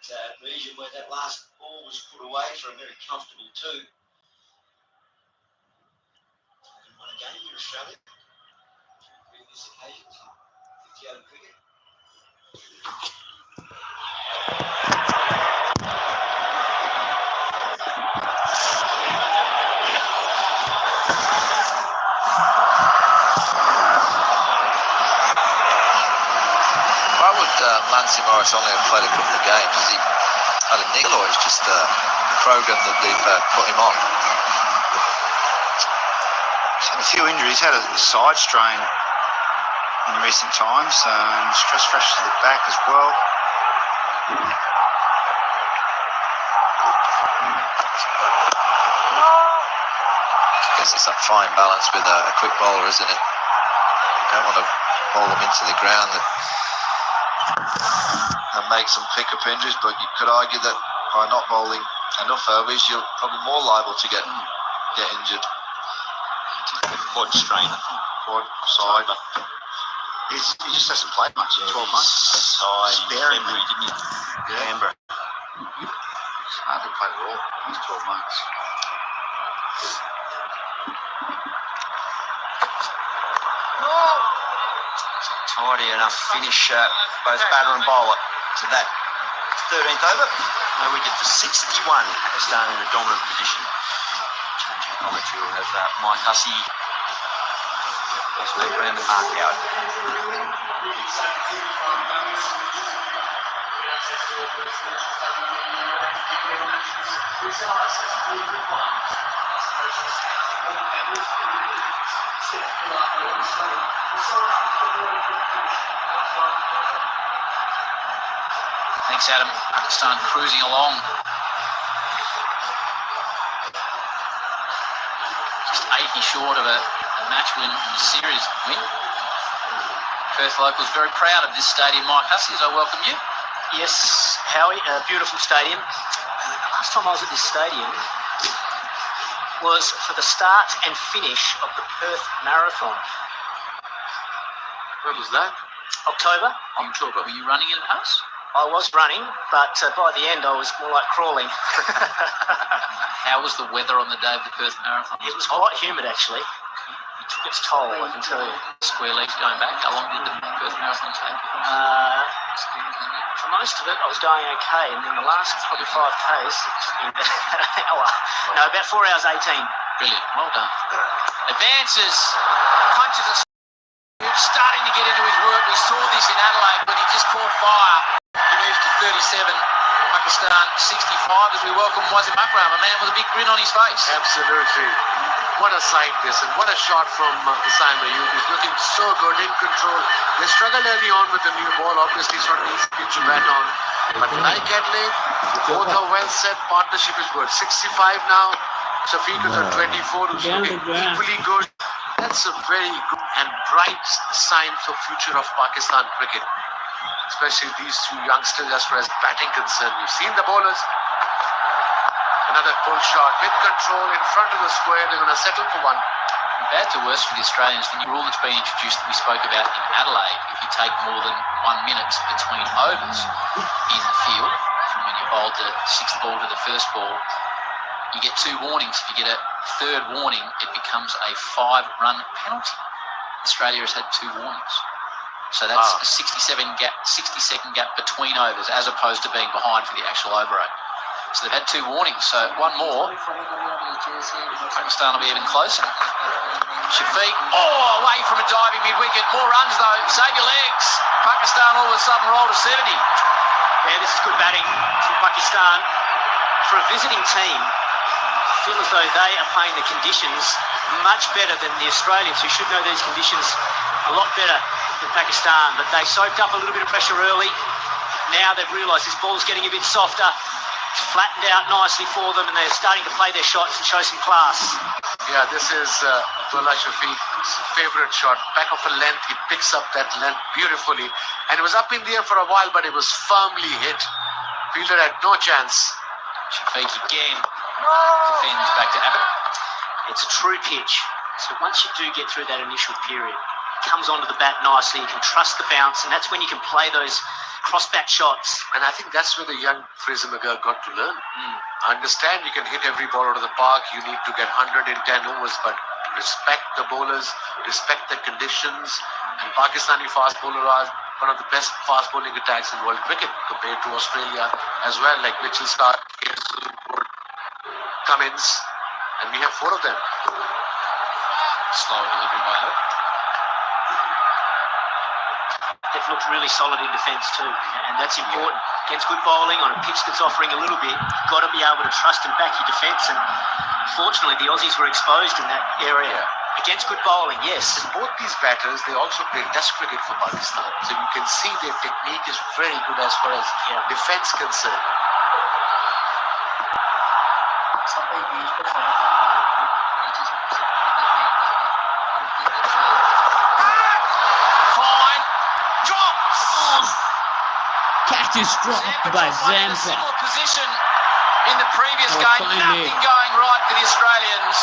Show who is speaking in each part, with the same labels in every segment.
Speaker 1: That region where that last ball was put away for a very comfortable 2. And won a game in Australia on previous occasions in 50 over cricket.
Speaker 2: Why would Lancey Morris only have played a couple of games? Has he had a niggle, or it's just the program that they've put him on?
Speaker 3: He's had a few injuries. Had a side strain in recent times, and stress fractures to the back as well.
Speaker 2: I guess it's that fine balance with a quick bowler, isn't it? You don't want to bowl them into the ground and make some pick-up injuries, but you could argue that by not bowling enough overs, you're probably more liable to get injured.
Speaker 3: Quad strain, quad side. He just hasn't played much in 12 months. Sparing, didn't he? Yeah. Canberra. Hardly played at all in 12 months.
Speaker 1: Tidy enough finish, both batter and bowler, to that 13th over. No wicket for 61. Pakistan in a dominant position. Changing commentary will have Mike Hussey as we around the park out.
Speaker 4: Thanks, Adam. Pakistan cruising along. Just 80 short of a match win and a series win. Perth locals very proud of this stadium. Mike Hussey, as I welcome you.
Speaker 5: Yes, Howie, a beautiful stadium. The last time I was at this stadium was for the start and finish of the Perth Marathon.
Speaker 4: When was that?
Speaker 5: October.
Speaker 4: Were you running in at house?
Speaker 5: I was running, but by the end I was more like crawling.
Speaker 4: How was the weather on the day of the Perth Marathon?
Speaker 5: It was quite humid, actually. It took its toll, I can tell you.
Speaker 4: Square legs going back. How long did the Perth Marathon take?
Speaker 5: For most of it, I was going okay, and then the last probably 5 Ks, it took me about an hour. No, about 4 hours 18.
Speaker 4: Brilliant. Well done. Advances, punches and starting to get into his work. We saw this in Adelaide when he just caught fire. He moves to 37. Pakistan 65 as we welcome Wasim Akram, a man with a big grin on his face.
Speaker 6: Absolutely. What a sight this, and what a shot from Saim Ayub. He's looking so good, in control. They struggled early on with the new ball. Obviously, it's not an easy pitch to bat on. But like Adelaide, both are well set. Partnership is good. 65 now. Shafiq's at 24, who's looking equally good. That's a very good and bright sign for future of Pakistan cricket. Especially these two youngsters as far as batting concerned. We've seen the bowlers. Another pull shot with control in front of the square. They're going to settle for one.
Speaker 4: Bad to worse for the Australians, the new rule that's been introduced that we spoke about in Adelaide, if you take more than 1 minute between overs in the field, from when you bowled the 6th ball to the 1st ball, you get 2 warnings. If you get a 3rd warning, it becomes a 5-run penalty. Australia has had 2 warnings. So that's a 60-second gap between overs, as opposed to being behind for the actual over rate. So they've had 2 warnings. So 1 more. Pakistan will be even closer. Shafiq, away from a diving mid-wicket. More runs though. Save your legs. Pakistan all of a sudden roll to 70.
Speaker 5: Yeah, this is good batting from Pakistan. For a visiting team, I feel as though they are playing the conditions much better than the Australians, who should know these conditions a lot better than Pakistan. But they soaked up a little bit of pressure early. Now they've realised this ball's getting a bit softer. flattened out nicely for them, and they're starting to play their shots and show some class.
Speaker 6: Yeah, this is Abdullah Shafiq's favorite shot. Back of a length, he picks up that length beautifully. And it was up in the air for a while, but it was firmly hit. Fielder had no chance.
Speaker 4: Shafiq again defends back to Abbott.
Speaker 5: It's a true pitch. So once you do get through that initial period, it comes onto the bat nicely, you can trust the bounce, and that's when you can play those cross-back shots.
Speaker 6: And I think that's where the young Fraser McGurk got to learn. I understand you can hit every ball out of the park, you need to get 110 overs, but respect the bowlers, respect the conditions. And Pakistani fast bowler are one of the best fast bowling attacks in world cricket compared to Australia as well, like Mitchell Starc, Cummins, and we have 4 of them.
Speaker 4: Slow delivery by her.
Speaker 5: They've looked really solid in defence too, and that's important. Against good bowling on a pitch that's offering a little bit, you've got to be able to trust and back your defence, and fortunately the Aussies were exposed in that area. Against good bowling, yes.
Speaker 6: And both these batters, they also play Test cricket for Pakistan, so you can see their technique is very good as far as defence concerned.
Speaker 7: Catch is dropped by Zampa.
Speaker 4: Similar position in the previous game.
Speaker 7: Fine
Speaker 4: Nothing
Speaker 7: leg.
Speaker 4: going right for the Australians.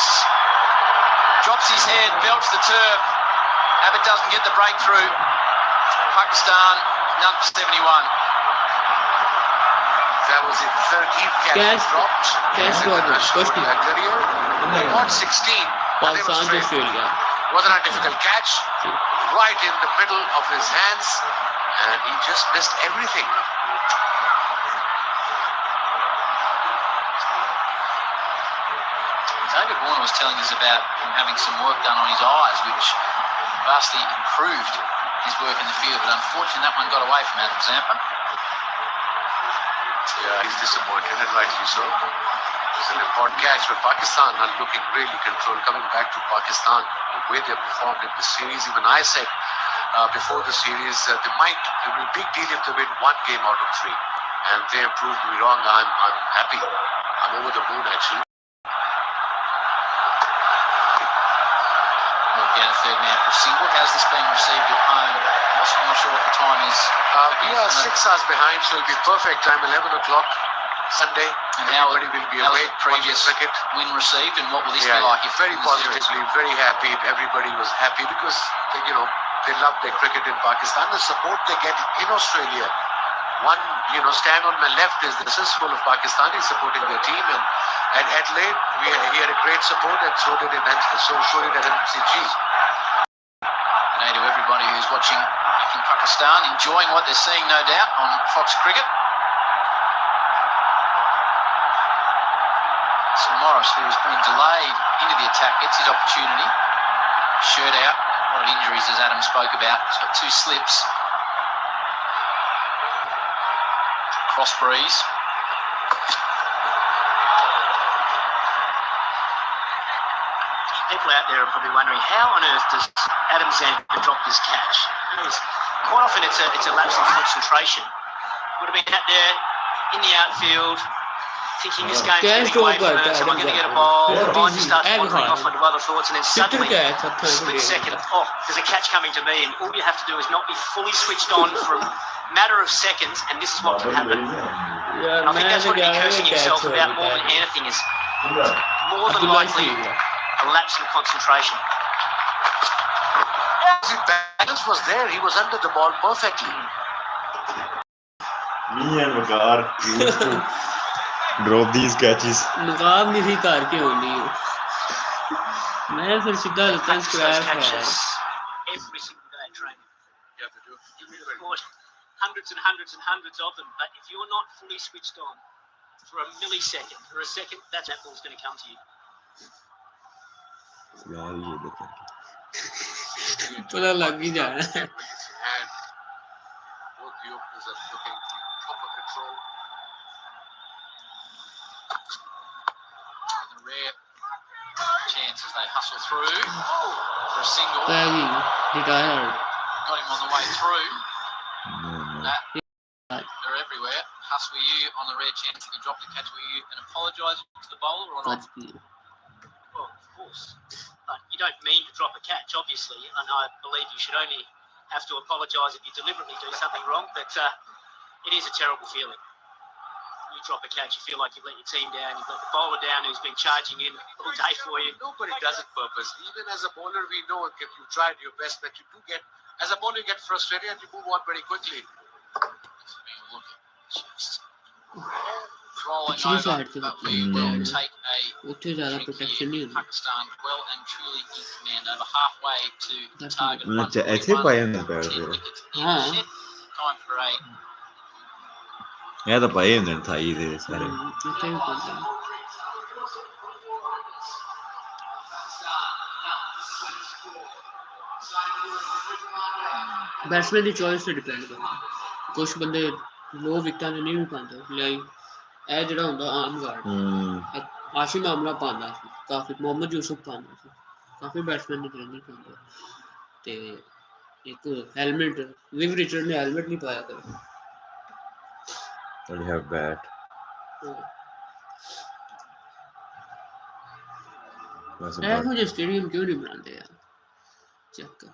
Speaker 4: Drops his head, belts the turf. Abbott doesn't get the breakthrough. Pakistan, none for 71.
Speaker 6: That was his 13th catch dropped.
Speaker 7: Catch dropped.
Speaker 6: In their career. They got 16. But they were
Speaker 7: Pakistan to
Speaker 6: straight.
Speaker 7: Australia.
Speaker 6: Wasn't a difficult catch. Right in the middle of his hands. And he just missed everything.
Speaker 4: David Warner was telling us about him having some work done on his eyes, which vastly improved his work in the field. But unfortunately, that one got away from Adam Zampa.
Speaker 6: Yeah, he's disappointed, and rightly so. It's an important catch for Pakistan, not looking really controlled. Coming back to Pakistan, the way they performed in the series, even I said before the series, it will be a big deal if they win 1 game out of 3. And they have proved me wrong. I'm happy. I'm over the moon, actually.
Speaker 4: Down third now for a single. How's this been received at home? I'm not sure what the time is.
Speaker 6: We are 6 hours behind, so it'll be perfect time, 11 o'clock Sunday.
Speaker 4: And how
Speaker 6: everybody will be
Speaker 4: how's
Speaker 6: awake
Speaker 4: the previous
Speaker 6: cricket.
Speaker 4: win received, and what will this be
Speaker 6: Yeah,
Speaker 4: like? If
Speaker 6: very
Speaker 4: in the series?
Speaker 6: positively, very happy. Everybody was happy because they love their cricket in Pakistan. The support they get in Australia. One, stand on my left is the successful of Pakistanis supporting their team, and at Adelaide he had a great support, and so did at MCG.
Speaker 4: Good day to everybody who's watching in Pakistan, enjoying what they're seeing, no doubt, on Fox Cricket. So Morris, who has been delayed into the attack, gets his opportunity. Shirt out. A lot of injuries, as Adam spoke about. He's got 2 slips. Cross breeze.
Speaker 5: People out there are probably wondering, how on earth does Adam Zampa drop this catch? Quite often it's a lapse in concentration. Would have been out there in the outfield, thinking this game's getting away from us, am I going to get a ball? The mind just starts wandering off onto other thoughts, and then suddenly, split second, there's a catch coming to me, and all you have to do is not be fully switched on for a matter of seconds, and this is what can happen. And I think that's what he'd be cursing himself about more than anything, is more than likely a lapse in concentration.
Speaker 6: The balance was there. He was under the ball perfectly.
Speaker 8: Me and Vakar used to drop these catches.
Speaker 7: मुकाब नहीं थी car के होनी है मैं फिर सीधा लेता हूँ square
Speaker 5: Every single day at training. We record hundreds and hundreds and hundreds of them, but if you're not fully switched on for a millisecond or a second, that ball's going to come to you.
Speaker 7: पता लग ही जाना है
Speaker 6: And both the openers are looking proper control.
Speaker 4: And the rare chance as they hustle through for a single.
Speaker 7: retired
Speaker 4: Got him on the way through. They're everywhere. cuss with you on the rare chance that you drop the catch with you and apologise to the bowler or not?
Speaker 5: Well, of course. But you don't mean to drop a catch, obviously, and I believe you should only have to apologise if you deliberately do something wrong, but it is a terrible feeling. You drop a catch, you feel like you've let your team down, you've let the bowler down who's been charging in all day for you.
Speaker 6: Nobody does it purposely. Even as a bowler, we know if you tried your best that you do get. As a bowler, you get frustrated and you move on very quickly.
Speaker 4: Rolling over, but we will take a drink here. Pakistan well and truly in command over halfway to the target.
Speaker 8: ऐसे पाए हैं पैर पे
Speaker 4: Time for a
Speaker 8: ये तो पाए हैं था ये दे सारे
Speaker 7: बैट्समैन की चॉइस पे डिपेंड करता है कुछ बंदे लो विकेटां नहीं भी पाते लाइक ਇਹ ਜਿਹੜਾ ਹੁੰਦਾ ਆਮ ਗਾਰਡ ਆਸ਼ਿਮ ਆਮਲਾ ਪਾਉਂਦਾ ਸੀ ਕਾਫੀ ਮੁਹੰਮਦ ਯੂਸਫ ਪਾਉਂਦਾ ਸੀ ਕਾਫੀ ਬੈਟਸਮੈਨ ਨੇ ਨਹੀਂ ਪਾਉਂਦੇ ਤੇ ਇੱਕ ਹੈਲਮਟ ਵਿਵ ਰਿਚਰਡ ਨੇ ਹੈਲਮਟ ਨਹੀਂ ਪਾਇਆ ਕਦੇ
Speaker 8: only have bat
Speaker 7: ਇਹੋ ਜਿਹੇ ਸਟੇਡੀਅਮ ਕਿਉਂ ਨਹੀਂ ਬਣਾਉਂਦੇ ਯਾਰ ਚੱਕ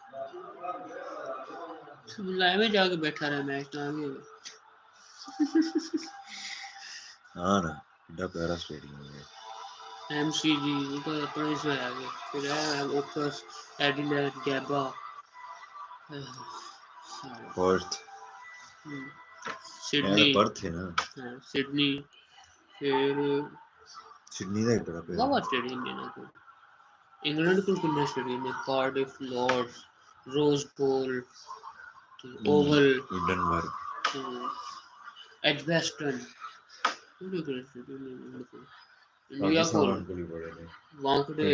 Speaker 7: ਲਾਈਵੇ ਜਾ ਕੇ ਬੈਠਾ ਰਿਹਾ ਮੈਚ ਤਾਂ ਵੀ
Speaker 8: हाँ ना इतना प्यारा स्टेडियम है
Speaker 7: MCG का अपना इसमें आ गया फिर है opus Adelaide गैबा
Speaker 8: Perth
Speaker 7: Sydney
Speaker 8: Perth है ना
Speaker 7: सिडनी फिर
Speaker 8: सिडनी का बड़ा प्यारा
Speaker 7: वावा स्टेडियम है ना को इंग्लैंड को कितना स्टेडियम है कार्डिफ लॉर्ड्स रोज बोल ओवल
Speaker 8: हिंडनबर्ग
Speaker 7: एडवेस्टन इंडिया को वांकड़े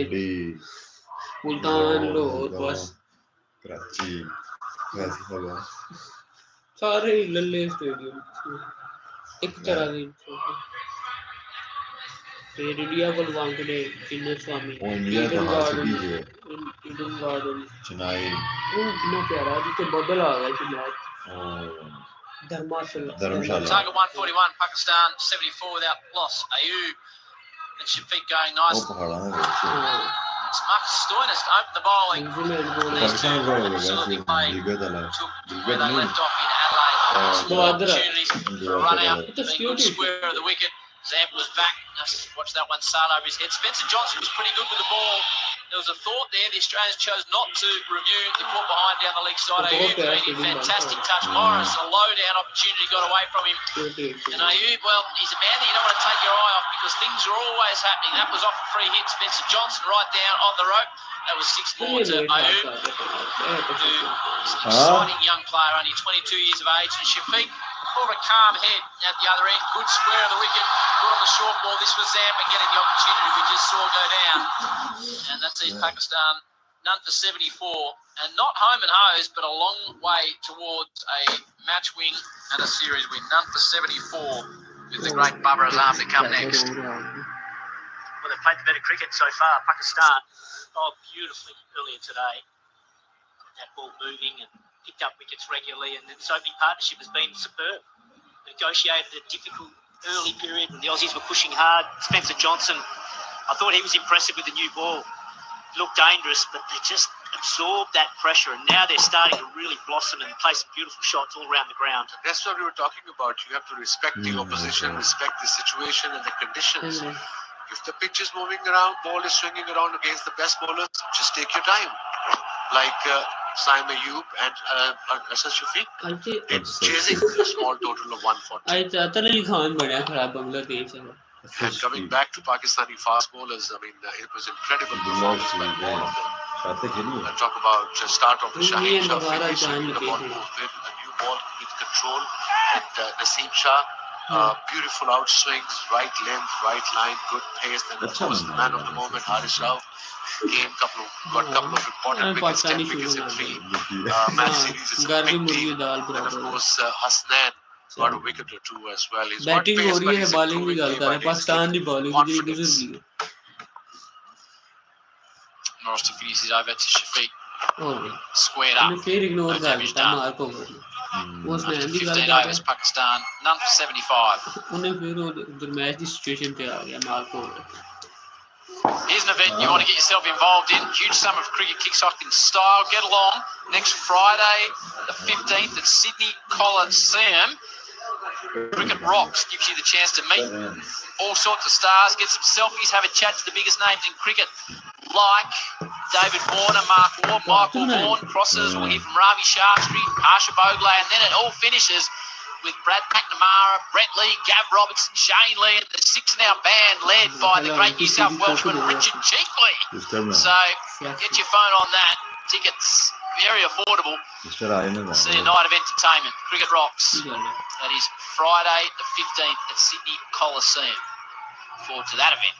Speaker 7: मुल्तान लाहौर बस
Speaker 8: कराची वैसे सब
Speaker 7: सारे लल्ले स्टेडियम एक तरह के फिर इंडिया को वांकड़े चिन्ने स्वामी
Speaker 8: इंडिया का हासिल है
Speaker 7: ईडन गार्डन
Speaker 8: चेन्नई
Speaker 7: कितना प्यारा जिसे बदल आ गया कि match
Speaker 4: Target 141, Pakistan 74 without loss. Ayub and Shafiq going nice. It's Marcus Stoinis to open the bowling. These two absolutely played took where they left off in Adelaide. Small opportunities for a run out. Being good square of the wicket. Zamp was back. Watch that one sail over his head. Spencer Johnson was pretty good with the ball. There was a thought there. The Australians chose not to review the caught behind down the leg side. Ayub making fantastic touch. Morris, a low down opportunity got away from him. And Ayub, well, he's a man that you don't want to take your eye off because things are always happening. That was off a free hit. Spencer Johnson right down on the rope. That was 6 more to Ayub, who is an exciting young player, only 22 years of age. And Shafiq, more of a calm head at the other end. Good square of the wicket. Good on the short ball. This was Zampa getting the opportunity we just saw go down. And that sees Pakistan none for 74. And not home and hose, but a long way towards a match win and a series win. None for 74 with the great Babar Azam to come next.
Speaker 5: Well, they've played the better cricket so far. Pakistan, beautifully earlier today. Got that ball moving and picked up wickets regularly, and its opening partnership has been superb. Negotiated a difficult early period when the Aussies were pushing hard. Spencer Johnson, I thought he was impressive with the new ball. Looked dangerous, but they just absorbed that pressure, and now they're starting to really blossom and play some beautiful shots all around the ground.
Speaker 6: That's what we were talking about. You have to respect the opposition, respect the situation and the conditions. If the pitch is moving around, ball is swinging around against the best bowlers, just take your time. Like Saim Ayub and Asad Shafiq. It's chasing a small total of 140. And coming back to Pakistani fast bowlers, I mean, it was incredible performance by all of them. Talk about start of the Shaheen Shah finishing the ball move with a new ball with control, and Naseem Shah. Beautiful outswings, right length, right line, good pace, and of course the man of the moment, Harish Rao, got a couple of important wickets, 10 wickets in 3 match series. It's a big deal. And of course Hasnan got a wicket or 2 as well. He's got pace, but he's improving day by day. Confidence.
Speaker 4: Norris to finish over to Shafiq. Squared up. No damage done.
Speaker 7: ਉਸ ਨੇ ਦੀ ਗੱਲ
Speaker 4: 15
Speaker 7: ਕਰ
Speaker 4: overs, Pakistan, none for 75.
Speaker 7: ਉਹਨੇ ਫਿਰ ਉਧਰ match ਦੀ situation ਤੇ ਆ ਗਿਆ ਮਾਰਕ ਹੋ ਗਿਆ
Speaker 4: Here's an event you want to get yourself involved in. Huge summer of cricket kicks off in style. Get along next Friday, the 15th at Sydney Coliseum. Cricket Rocks gives you the chance to meet all sorts of stars, get some selfies, have a chat to the biggest names in cricket, like David Warner, Mark Ward, Michael Vaughan. Crosses will hear from Ravi Shastri, Harsha Bhogle, and then it all finishes with Brad McNamara, Brett Lee, Gav Robertson, Shane Lee, and the 6-now band led by the great New South Welshman Richard Cheekley. So get your phone on that. Tickets very affordable. See a night of entertainment. Cricket Rocks. That is Friday the 15th at Sydney Coliseum. Forward to that event.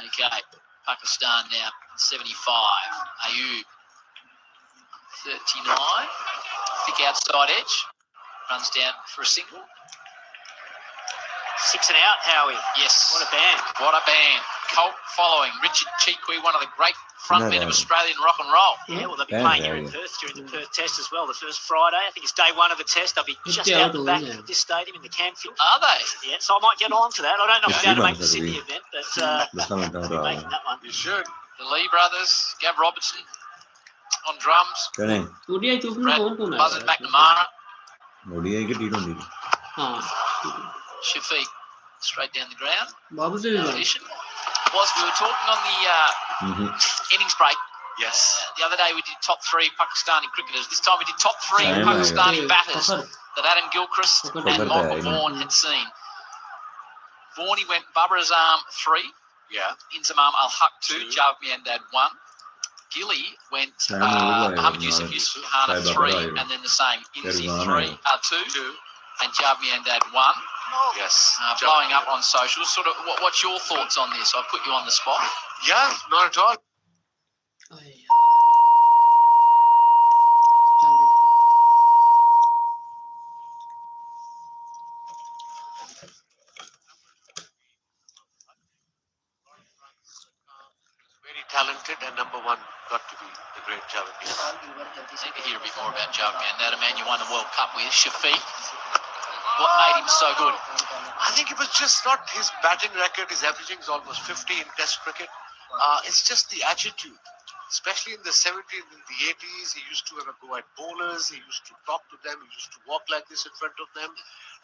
Speaker 4: Okay, Pakistan now 75. Ayub 39. Thick outside edge. Runs down for a single.
Speaker 5: 6 and out, Howie.
Speaker 4: Yes.
Speaker 5: What a band.
Speaker 4: What a band. Colt following. Richard Cheekley, one of the great frontmen of Australian rock and roll.
Speaker 5: Yeah, well, they'll be playing here in Perth during the Perth Test as well. The first Friday, I think it's day 1 of the Test. They'll be just out the back of this stadium in the Campfield.
Speaker 4: Are they?
Speaker 5: Yeah, so I might get on to that. I don't know if I'm going to make the Sydney event, but I'll be making that one.
Speaker 6: You should.
Speaker 4: The Lee brothers, Gav Robertson on drums.
Speaker 7: ODI चुप में कौन है
Speaker 4: Buzzard McNamara.
Speaker 8: ODI की T twenty
Speaker 7: हाँ
Speaker 4: Shafiq straight down the ground.
Speaker 7: बाबू से भी
Speaker 4: Position. Was we were talking on the innings break.
Speaker 3: Yes.
Speaker 4: The other day we did top 3 Pakistani cricketers. This time we did top 3 Pakistani batters that Adam Gilchrist and Michael Vaughan had seen. Vaughan went Babar Azam 3.
Speaker 3: Yeah.
Speaker 4: Inzamam Al-Haq 2. Javed Miandad 1. Gilly went Muhammad Yusuf Suhana 3, and then the same Inzi 2, and Javed Miandad 1.
Speaker 3: Yes.
Speaker 4: Blowing up on socials. Sort of, what's your thoughts on this? I've put you on the spot.
Speaker 6: Yeah, not at all. Very talented, and number 1 got to be the great Javed Miandad.
Speaker 4: I need to hear a bit more about Javed Miandad, a man you won the World Cup with. Shafiq. What made him so good?
Speaker 6: I think it was just not his batting record. His averaging is almost 50 in Test cricket. It's just the attitude. Especially in the 70s and the 80s, he used to have a go at bowlers. He used to talk to them. He used to walk like this in front of them.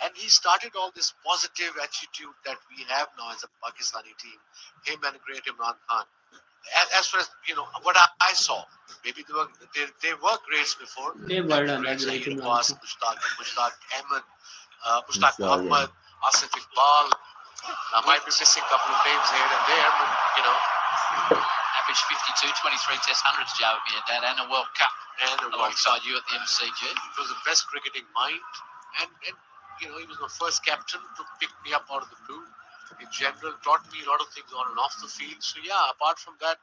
Speaker 6: And he started all this positive attitude that we have now as a Pakistani team. Him and great Imran Khan. As far as, what I saw, maybe they were greats before.
Speaker 7: They were
Speaker 6: greats like Mushtaq Ahmed, Mushtaq Muhammad, Asif Iqbal. I might be missing a couple of names here and there, but
Speaker 4: Average 52, 23 Test hundreds, Javed Miandad, and a World Cup.
Speaker 6: And
Speaker 4: alongside you at the MCG.
Speaker 6: It was the best cricketing mind, and he was the first captain to pick me up out of the blue. In general, taught me a lot of things on and off the field. So yeah, apart from that,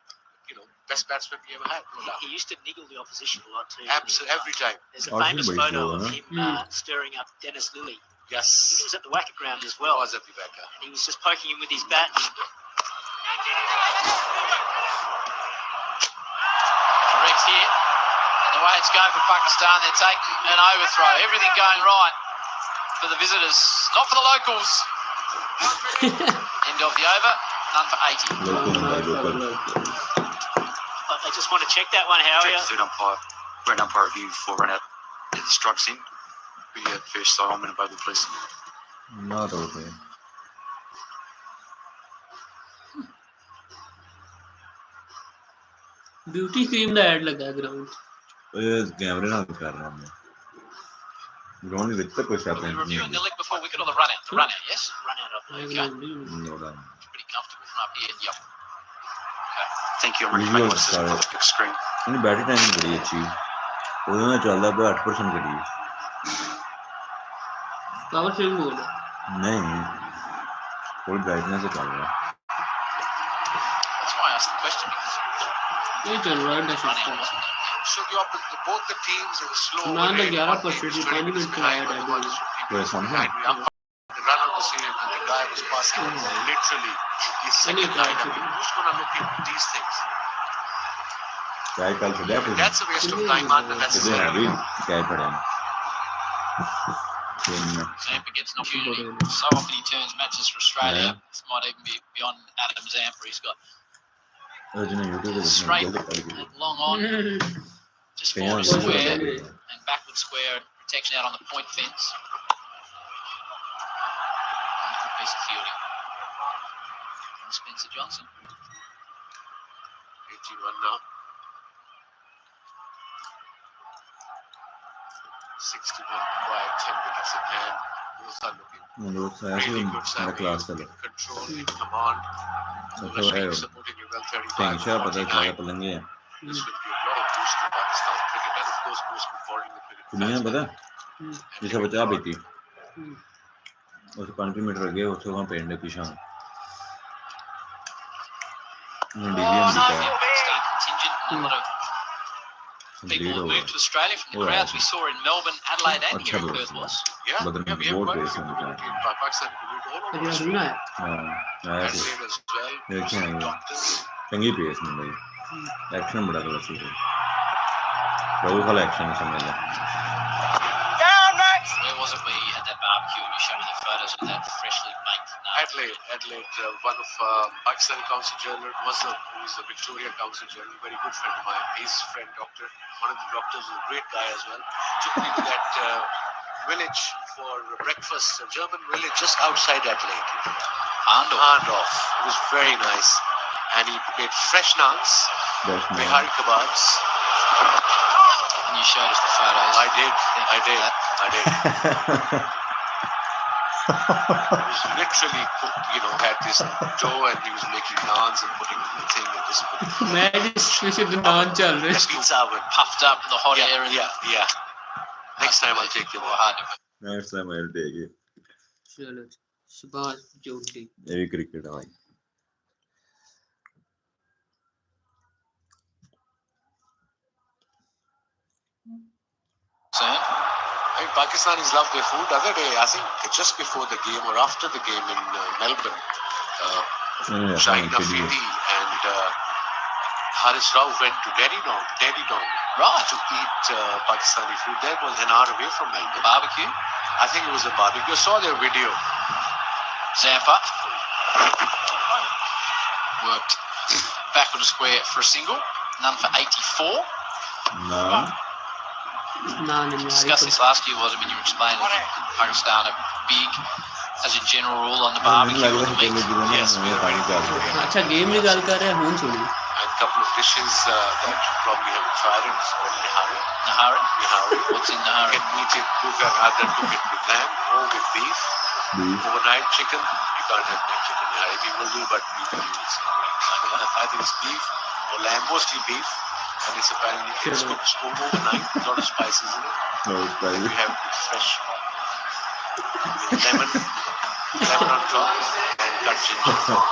Speaker 6: best batsman we ever had. No doubt.
Speaker 5: He used to niggle the opposition a lot too.
Speaker 6: Absolutely, every time.
Speaker 5: There's a famous photo of him stirring up Dennis Lilly.
Speaker 6: Yes.
Speaker 5: He was at the Wicket ground as well.
Speaker 6: He was at the Wicket.
Speaker 5: And he was just poking him with his bat.
Speaker 4: Correct here. And the way it's going for Pakistan, they're taking an overthrow. Everything going right for the visitors, not for the locals. End of the over, none for 80.
Speaker 5: They just want to check that one, Howie.
Speaker 3: Third umpire, red umpire review before run out. Get the strikes in. We get first side on minute over, please.
Speaker 8: Not okay.
Speaker 7: Beauty cream ਦਾ ad ਲੱਗਾ ground
Speaker 8: ਇਹ ਕੈਮਰੇ ਨਾਲ ਕਰ ਰਹਾ ਮੈਂ ground ਦੇ ਵਿੱਚ ਤਾਂ ਕੋਈ ਸ਼ਾਟ ਨਹੀਂ
Speaker 4: Reviewing the leg before wicket or the run out? The run out, yes?
Speaker 5: Run out of
Speaker 4: Okay.
Speaker 8: no doubt.
Speaker 4: Pretty comfortable from up here. Yep.
Speaker 3: Thank you. I'm ready to make this a big screen.
Speaker 8: ਇਹਦੀ battery timing ਬੜੀ ਅੱਛੀ ਉਹਦੇ ਨਾਲ ਚੱਲਦਾ ਪਿਆ 8% ਗੱਡੀ
Speaker 7: power saving mode
Speaker 8: ਨਹੀਂ ਫੁੱਲ brightness ਤੇ ਚੱਲ ਰਿਹਾ
Speaker 4: That's why I asked the question, because
Speaker 7: ਇਹ ਚੱਲ ਰਿਹਾ ਹੈ
Speaker 4: run out wasn't it?
Speaker 6: So both the teams are slow.
Speaker 7: ਨਾ ਨਾ 11% ਦੀ 5 ਮਿੰਟ ਆਇਆ ਡੈਡ
Speaker 8: ਕੋਈ ਸਮਝ
Speaker 6: The run out the scene and the guy was passing literally his second line. I mean, who's going to look into these things?
Speaker 8: ਚਾਹ ਕੱਲ ਛੱਡਿਆ ਫਿਰ
Speaker 6: That's a waste of time
Speaker 8: ਕਿਤੇ
Speaker 6: unnecessary.
Speaker 8: ਹੈ ਵੀ ਚਾਹ ਪੜਿਆ
Speaker 4: Zampa gets an opportunity. So often he turns matches for Australia.
Speaker 8: Yeah.
Speaker 4: This might even be beyond Adam Zampa. He's got
Speaker 8: ਉਹ ਜਿਹਨੇ YouTube ਤੇ
Speaker 4: straight
Speaker 8: ਜਲਦੀ ਪੜ ਗਈ
Speaker 4: and long on, just
Speaker 8: ਕਈਆਂ
Speaker 4: forward
Speaker 8: ਨੂੰ
Speaker 4: square
Speaker 8: ਨਹੀਂ
Speaker 4: and backward square protection out on the point fence. And a good piece of fielding. And Spencer Johnson.
Speaker 6: 81 now. 61 required, 10 wickets in hand. Both are looking
Speaker 8: ਉਹ ਸਾਇਆ ਸੀ
Speaker 6: really good.
Speaker 8: ਮੇਰਾ class
Speaker 6: Sammy
Speaker 8: ਚਲੋ
Speaker 6: in control, in command.
Speaker 8: ਉੱਥੇ
Speaker 6: Rashid
Speaker 8: ਹੈ
Speaker 6: supporting you well, 35,
Speaker 8: tension ਪਤਾ
Speaker 6: 49.
Speaker 8: ਸਾਰਾ ਪਲੰਗੇ ਆ
Speaker 6: This will be a lot of boost to Pakistan cricket and of course most important the cricket
Speaker 8: ਕੁੜੀਆਂ
Speaker 6: fans.
Speaker 8: ਪਤਾ
Speaker 6: And
Speaker 8: ਜਿਸੇ ਬਚਾ ਬੀਤੀ
Speaker 7: Hmm.
Speaker 8: ਉਸ 50 ਮੀਟਰ ਅੱਗੇ ਉੱਥੇ ਵਹਾਂ ਪਿੰਡ ਦੇ ਪਿਛਾਂ ਡੀਵੀਐਮ ਦੀ
Speaker 4: Pakistan contingent and a lot of people
Speaker 8: complete
Speaker 4: have
Speaker 8: ਹੋ
Speaker 4: moved to Australia from the
Speaker 8: Oh,
Speaker 4: crowds
Speaker 8: yeah.
Speaker 4: we saw in Melbourne, Adelaide, and
Speaker 8: अच्छा
Speaker 4: here in
Speaker 8: बोला
Speaker 4: Perth was.
Speaker 6: yeah,
Speaker 8: But
Speaker 6: yeah, we have
Speaker 8: board
Speaker 6: quite a
Speaker 8: based
Speaker 6: few
Speaker 8: on the
Speaker 6: community in Pakistan community all over
Speaker 7: Have you
Speaker 6: Australia.
Speaker 7: seen
Speaker 8: ਹਾਂ ਆਇਆ ਸੀ
Speaker 6: Adelaide as well.
Speaker 8: ਦੇਖਿਆ ਹੈ
Speaker 6: Doctors.
Speaker 8: ਚੰਗੀ ਪੇਸ ਮਿਲ ਰਹੀ action ਬੜਾ classy ਹੈ ਬਹੁਤ ਸਾਰਾ ਐਕਸ਼ਨ ਸਮਝ ਲਿਆ
Speaker 4: Where was it where you had that barbecue and you showed me the photos of that freshly baked nut?
Speaker 6: Adelaide, one of Pakistani council journal who's a Victoria council journal, very good friend of mine. His friend, doctor, one of the doctors, a great guy as well. Took me to that village for breakfast, a German village just outside Adelaide. Arndorf. It was very nice, and he made fresh naans,
Speaker 8: That's nice.
Speaker 6: bihari kebabs.
Speaker 4: And you showed us the photos.
Speaker 6: I did. It was literally cooked, had this dough and he was making naans and putting the thing and just putting
Speaker 7: मैं जिस विषय पे नाम चल रहे
Speaker 6: the pizza oven.
Speaker 4: Puffed up in the hot air. And
Speaker 6: Yeah. Next time I'll take you there.
Speaker 4: hard to
Speaker 8: next time I will take it
Speaker 7: चलो सुभाष जोड़ी
Speaker 8: ਇਹ ਵੀ ਕ੍ਰਿਕਟ ਆ ਭਾਈ
Speaker 4: Sam?
Speaker 6: I mean, Pakistanis love their food. The other day, I think just before the game or after the game in Melbourne, Shaheen Afridi and Haris Rao went to Delhi Dong
Speaker 4: Right.
Speaker 6: to eat Pakistani food. That was an hour away from Melbourne.
Speaker 4: Barbecue.
Speaker 6: I think it was a barbecue. I saw their video.
Speaker 4: Zampa. Worked backward to square for a single. None for 84.
Speaker 8: ਨਾ
Speaker 7: ना नहीं
Speaker 4: Discussed this last year, wasn't when you were explaining Pakistan are big as a general rule on the
Speaker 8: ਮੈਨੂੰ
Speaker 4: barbecue
Speaker 8: ਲੱਗਦਾ
Speaker 4: or the
Speaker 8: ਕਿ
Speaker 4: meat.
Speaker 8: ਪਹਿਲੇ
Speaker 6: Yes,
Speaker 8: ਦਿਨ ਮੈਂ ਪਾਣੀ ਕਰ ਰਿਹਾ
Speaker 7: अच्छा गेम की गल कर रहे हैं हुन सुनी
Speaker 6: And a couple of dishes that you probably haven't tried it. It's called nihari.
Speaker 4: Nahari.
Speaker 6: Nihari.
Speaker 4: What's in
Speaker 6: You
Speaker 4: Nahari?
Speaker 6: can eat it, either cook it with lamb or with beef.
Speaker 8: beef
Speaker 6: Overnight chicken, you can't have that chicken. Nihari people do, but you can use it. Either it's beef or lamb, mostly beef. And it's apparently it's cooked overnight, a lot of spices in it.
Speaker 8: no
Speaker 6: And
Speaker 8: spicy
Speaker 6: we have it fresh with lemon on top, and cut ginger, and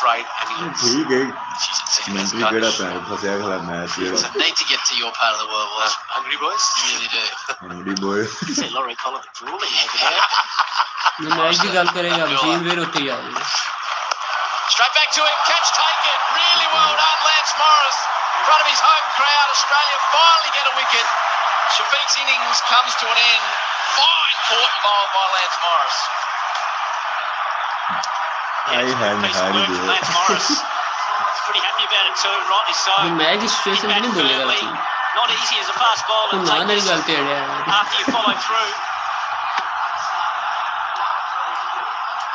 Speaker 6: fried onions.
Speaker 8: ਠੀਕ ਹੈ
Speaker 4: She's a team.
Speaker 8: ਮੈਂ ਵੀ ਕਿਹੜਾ ਪੈਰ ਫਸਿਆ ਖਲਾ match
Speaker 4: So need to get to your part of the world, was
Speaker 6: Hungry boys?
Speaker 4: you really do.
Speaker 8: Hungry boy
Speaker 5: See Laurie Collins drooling over there.
Speaker 7: मैं match की गल करेगा मशीन फिर उत्ते ही आ गई
Speaker 4: Straight back to him, catch taken, really well done, Lance Morris. In front of his home crowd, Australia finally get a wicket. Shafiq's innings comes to an end. Fine caught bowled by Lance Morris.
Speaker 8: I had
Speaker 5: Piece of
Speaker 8: Harry
Speaker 5: work from
Speaker 8: do it.
Speaker 5: Lance Morris. He's pretty happy about it too, rightly so.
Speaker 7: ये match की situation
Speaker 5: Hit
Speaker 7: नहीं
Speaker 5: back
Speaker 7: बोलेगा
Speaker 5: firmly. Not easy as a fast bowler
Speaker 7: तो
Speaker 5: to
Speaker 7: ना
Speaker 5: take
Speaker 7: मेरी
Speaker 5: this
Speaker 7: गल ते अड़े
Speaker 5: after you follow through.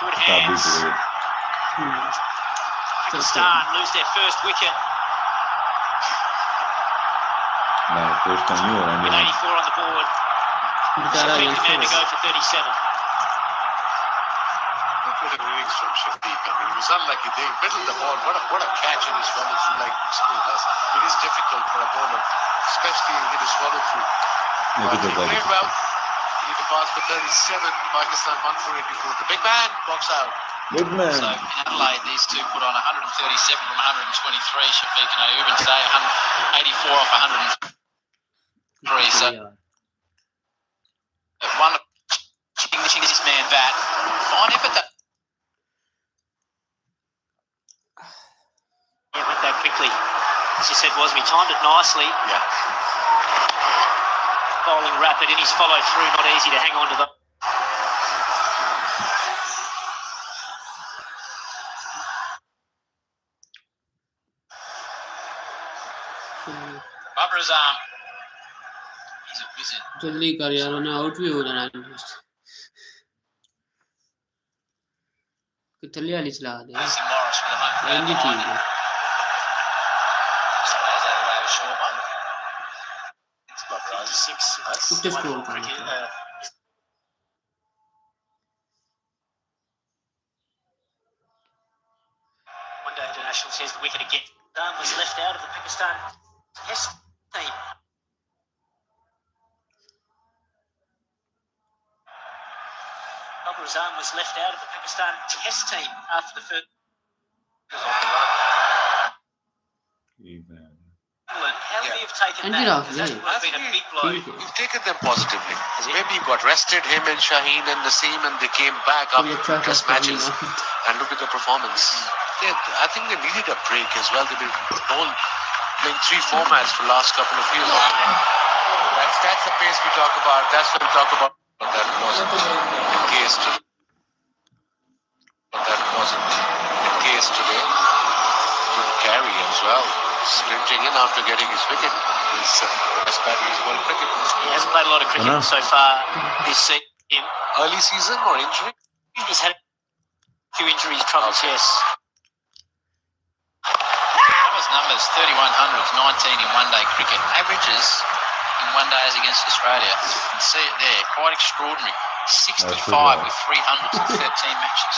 Speaker 5: Good
Speaker 8: ਕਾਬੂ
Speaker 5: hands.
Speaker 8: ਹੋ
Speaker 5: Pakistan lose their first wicket
Speaker 8: ਮੈਂ ਫਸਟ ਟਾਈਮ ਹੋ
Speaker 5: with
Speaker 8: ਰਿਹਾ
Speaker 5: 84 on the board.
Speaker 7: बेचारा
Speaker 5: Shafiq the man to
Speaker 7: youngster
Speaker 5: go for 37.
Speaker 6: Look at the innings from Shafiq. I mean, it was unlucky. They middled the ball. What a catch in his follow through, like school does. It is difficult for a bowler, especially in his follow through.
Speaker 8: Look
Speaker 6: But
Speaker 8: at
Speaker 6: he
Speaker 8: the
Speaker 6: played well. He hit the pass for 37. Pakistan 1 for 84. The big man box out.
Speaker 8: Good
Speaker 4: So
Speaker 8: man
Speaker 4: in Adelaide, these two put on 137 from 123. Shafiq and Ayub, and today 184 off 103. So one finishing this man bat. Fine effort.
Speaker 5: Yeah, went that quickly. as you said, wasn't he? Timed it nicely.
Speaker 3: Yeah.
Speaker 5: Bowling rapid in his follow through, not easy to hang on to the.
Speaker 4: Babra's arm. He's a wizard.
Speaker 7: जल्दी कर यार वरना out भी हो जाना है कि थल्ले वाली चला दे
Speaker 4: Lucy Morris with a home crowd
Speaker 7: ये
Speaker 4: behind
Speaker 7: ठीक
Speaker 4: him.
Speaker 7: है
Speaker 4: Slays that away a short one.
Speaker 3: It's about right.
Speaker 5: 56.
Speaker 7: Put this goal
Speaker 5: Cricket,
Speaker 7: down.
Speaker 5: One Day International says the wicket again was left out of the Pakistan Test team. Babar Azam was left out of the Pakistan Test team after the first. England, how would you have taken
Speaker 7: And
Speaker 5: that?
Speaker 7: get off,
Speaker 5: Because that
Speaker 7: yeah.
Speaker 5: would have been a big blow.
Speaker 6: You've taken them positively. Maybe you got rested, him and Shaheen and Naseem, and they came back
Speaker 7: So
Speaker 6: after
Speaker 7: you try to
Speaker 6: test
Speaker 7: stop me
Speaker 6: matches.
Speaker 7: now.
Speaker 6: And look at the performance. I think they needed a break as well. They've been playing 3 formats for the last couple of years. That's the pace we talk about. That's what we talk about. But that wasn't the case today. Good carry as well. Sprinting in after getting his wicket. He's best batter in world cricket.
Speaker 5: He hasn't played a lot of cricket so far this season.
Speaker 6: Early season or injury?
Speaker 5: He's had a few injuries, troubles, yes.
Speaker 4: Babra's numbers 3100s, 19 in one day cricket. Averages in one days against Australia. You can see it there, quite extraordinary. 65 with 300s in 13 matches.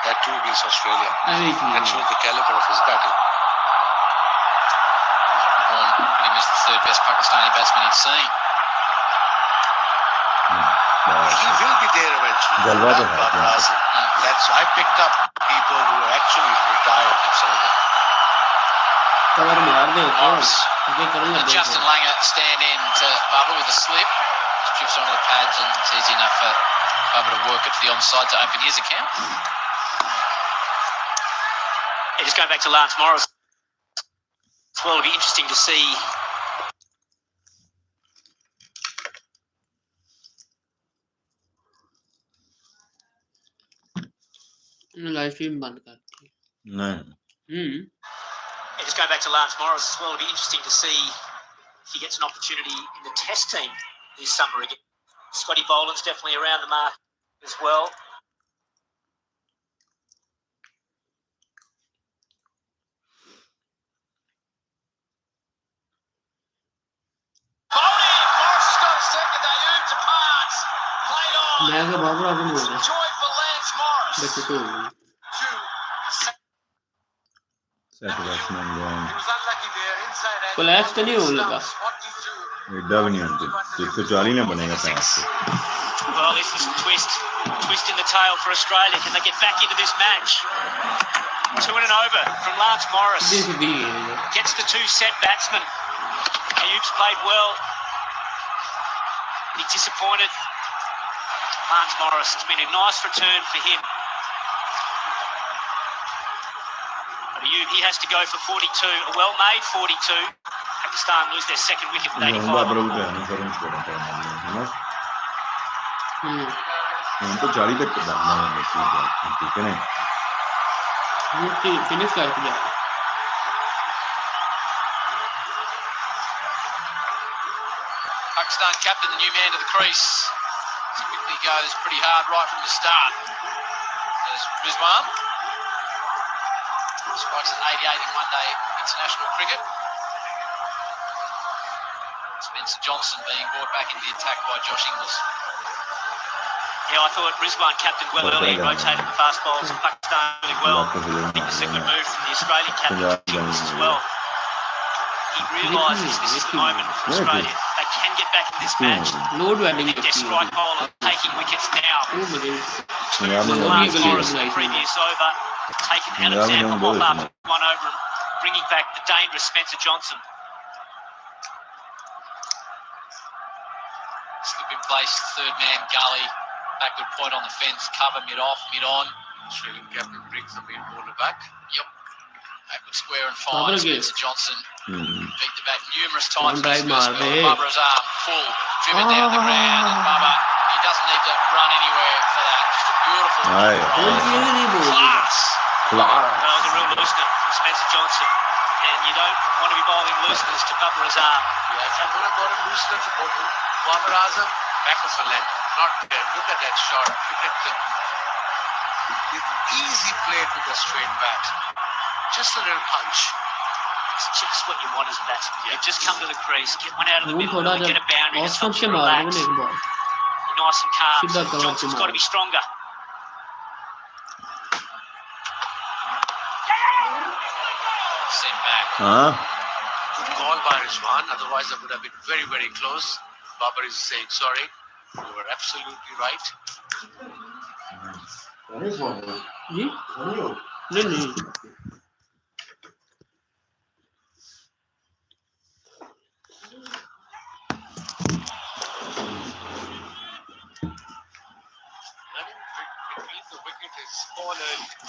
Speaker 6: That too against Australia.
Speaker 7: अरे
Speaker 6: And
Speaker 7: ठीक
Speaker 6: showed the caliber of his batting.
Speaker 4: Vaughan put him as the third best Pakistani batsman he'd seen.
Speaker 6: He will be there eventually.
Speaker 8: Jalwa to hai.
Speaker 6: Babar Azam. I picked up people who are actually retired and some of them.
Speaker 7: Cover मार दे तो
Speaker 4: Morris.
Speaker 7: ये करने लग
Speaker 4: Justin Langer stand in to Bubba with a slip. Just drifts onto the pads and it's easy enough for Bubba to work it to the onside to open his account.
Speaker 5: Yeah, just going back to Lance Morris. Well, it'll be interesting to see.
Speaker 7: Live stream बंद कर
Speaker 8: नहीं
Speaker 5: Yeah, just going back to Lance Morris as well, it'll be interesting to see if he gets an opportunity in the Test team this summer again. Scotty Boland's definitely around the mark as well.
Speaker 4: Morris has got a second. They moved to pass. Played on.
Speaker 7: मैं तो बाबर आजम हो गया
Speaker 4: Joy for Lance Morris.
Speaker 7: बच्चे तो हो गए
Speaker 8: set batsman going
Speaker 6: He was unlucky there. Inside edge.
Speaker 7: Collapse तो नहीं होने लगा
Speaker 6: 42.
Speaker 8: एड्डा भी नहीं होती 140 ना बनेगा पैंच से
Speaker 5: Well, this is a twist in the tail for Australia. Can they get back into this match? 2 and over from Lance Morris.
Speaker 7: देख दी है
Speaker 5: Gets the 2 set batsmen. Ayub's played well. He's disappointed. Lance Morris, it's been a nice return for him. But Ayub, he has to go for 42, a well-made 42. Pakistan lose their second wicket with 85.
Speaker 8: Babar उठ गया ना sir इसको समझ उनको 40 तक डालना है ठीक है ना
Speaker 7: ये फिनिश कर दिया
Speaker 4: Pakistan captain, the new man to the crease. Typically goes pretty hard right from the start. There's Rizwan. Strikes at 88 in one day international cricket. Spencer Johnson being brought back into the attack by Josh Inglis.
Speaker 5: Yeah, I thought Rizwan captained well early, rotated the fast bowls of Pakistan really well. I think it's a good move from the Australian captain as well. He realises this is the moment for Australia. They can get back in this match.
Speaker 7: Load wedding
Speaker 5: Their strike bowler taking wickets now.
Speaker 7: ओ मुझे
Speaker 5: Lance Morris in the previous over, taken out of Zampa off after 1 over and bringing back the dangerous Spencer Johnson.
Speaker 4: Slip in place, third man gully. Backward point on the fence, cover mid-off, mid-on.
Speaker 6: Australian captain brings the main bowler back.
Speaker 4: Yep. Backward square and fine. Spencer Johnson beat the bat numerous times.
Speaker 7: Barbara's
Speaker 4: arm full, driven down the ground. And Bubba, he doesn't need to run anywhere for that. Just a beautiful class.
Speaker 5: That was a real loosener from Spencer Johnson. And you don't want to be bowling looseners to Bubba Azam.
Speaker 6: Yeah, if you would have got a loosener to Bubba Azam, back of a length. Not there. Look at that shot. Look at the easy played with a straight bat. Just a little punch.
Speaker 5: It's just what you want as a batsman. You just come to the crease, get one out of the middle, and get a boundary, just helps you relax. You're nice and calm. So Johnson's got to be stronger.
Speaker 4: Sent back.
Speaker 6: Good call by Rizwan. Otherwise, that would have been very, very close. Babar is saying sorry. You were absolutely right.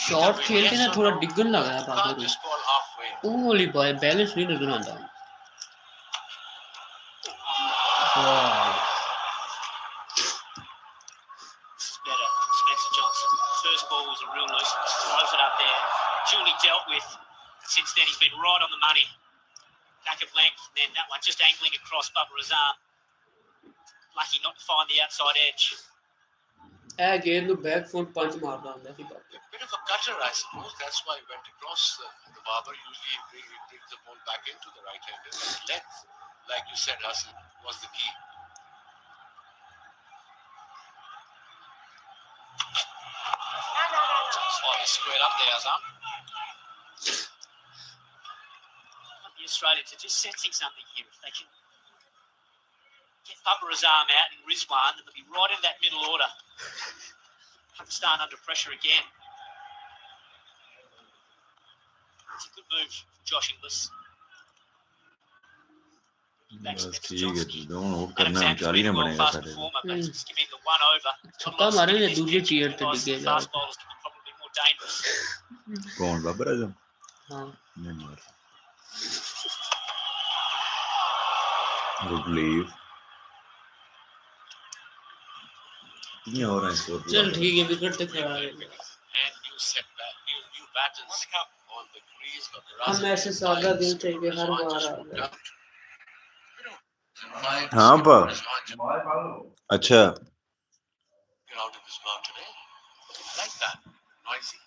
Speaker 7: Shot खेलते ना थोड़ा डिगन लग रहा है बाबर को वो वाली ball balance नहीं नजर आता
Speaker 5: Better from Spencer Johnson. First ball was a real nuisance. Throws it up there. Duly dealt with. Since then he's been right on the money. Back of length, and then that one just angling across Bubba Azam. Lucky not to find the outside edge.
Speaker 7: Again, the back foot punch मारता हूँ ऐसी बात.
Speaker 6: A bit of a cutter, I suppose. That's why he went across the barber. Usually he brings the ball back into the right-hander. But length, like you said, Hassan, was the key.
Speaker 4: Slightly squared up there, Azam.
Speaker 5: The Australians are just sensing something here. If they can get Bubba Azam out and Rizwan, then they'll be right in that middle order. Pakistan under pressure again. It's a good move from Josh Inglis.
Speaker 8: बस ठीक है दोनों out करना है 40 run बनेगा सारे
Speaker 7: छक्का मारेंगे दूसरे चीयर पे टिके जा
Speaker 8: कौन बाबर आजम
Speaker 7: हां
Speaker 8: नहीं मार गुड लीव ये हो रहा है
Speaker 7: चल ठीक है विकेट तक खड़ा है हम ऐसे सादा दिल चाहिए हर बार आ गया
Speaker 8: हाँ पर अच्छा
Speaker 6: You're out of this ground today. Like that. Noisy.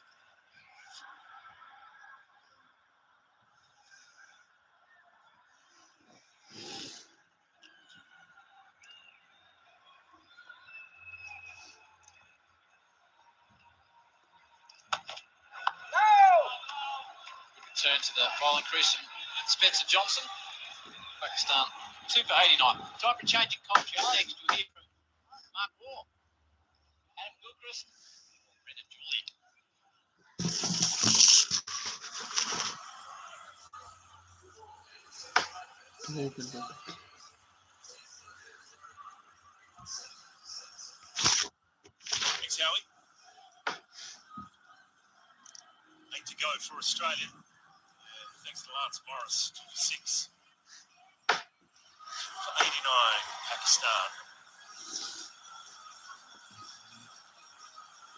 Speaker 4: Return to the bowling crease and Spencer Johnson. Pakistan 2 for 89. Time for changing commentary. Up next you'll hear from Mark Waugh, Adam Gilchrist, Brendan Julian.
Speaker 9: Thanks, Howie. 8 to go for Australia. Thanks to Lance Morris, 6. For 89, Pakistan.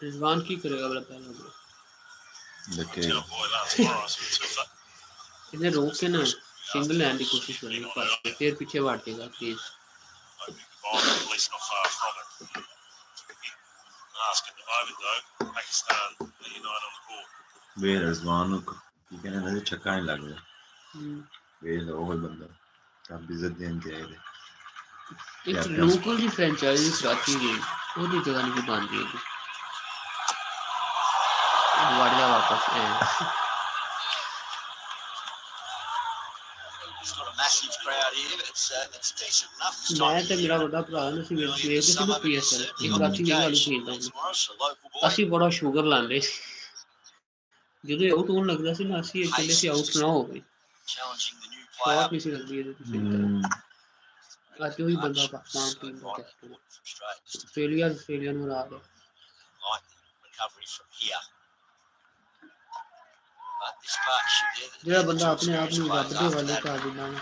Speaker 7: Rizwan की करेगा बड़ा पहला ball
Speaker 8: देखेगा
Speaker 7: इन्हें रोक के ना single hand की कोशिश करनी पर फिर पीछे भागेगा प्लीज
Speaker 8: वे रिजवान को कहने लगे छक्का नहीं लग रहा वे वो बंदा काफी इज्जत देने के आए थे
Speaker 7: एक लोकल की फ्रेंचाइजी कराची गई वो भी जगह नहीं बन रही है वाड़िया वापस
Speaker 1: It's not a massive crowd here, but it's decent enough.
Speaker 7: मैं तो मेरा बड़ा भरा ना सी वेट के सिर्फ पीएसएल एक कराची के वाली खेलता हूं ਅਸੀਂ ਬੜਾ ਸ਼ੂਗਰ ਲਾਂਦੇ ਜਦੋਂ ਆਊਟ ਹੋਣ ਲੱਗਦਾ ਸੀ ਨਾ ਅਸੀਂ ਇਕੱਲੇ ਸੀ ਆਊਟ ਨਾ ਹੋਵੇ ਸ਼ਾਟ ਨਹੀਂ ਸੀ ਲੱਗਦੀ ਇਹਦੇ ਤੇ ਅੱਜ ਉਹੀ ਬੰਦਾ ਪਾਕਿਸਤਾਨ ਟੀਮ ਦਾ ਕੈਪਟਨ ਆਸਟ੍ਰੇਲੀਆ ਨੂੰ ਹਰਾ ਗਿਆ
Speaker 1: Recovery from here. But this partnership there.
Speaker 7: ਜਿਹੜਾ
Speaker 1: The
Speaker 7: ਬੰਦਾ
Speaker 1: two
Speaker 7: ਆਪਣੇ ਆਪ
Speaker 1: experienced
Speaker 7: ਨੂੰ ਰੱਬ
Speaker 1: players
Speaker 7: ਦੇ
Speaker 1: after
Speaker 7: ਵਾਲੇ
Speaker 1: that.
Speaker 7: ਕਰ ਦਿੰਦਾ ਨਾ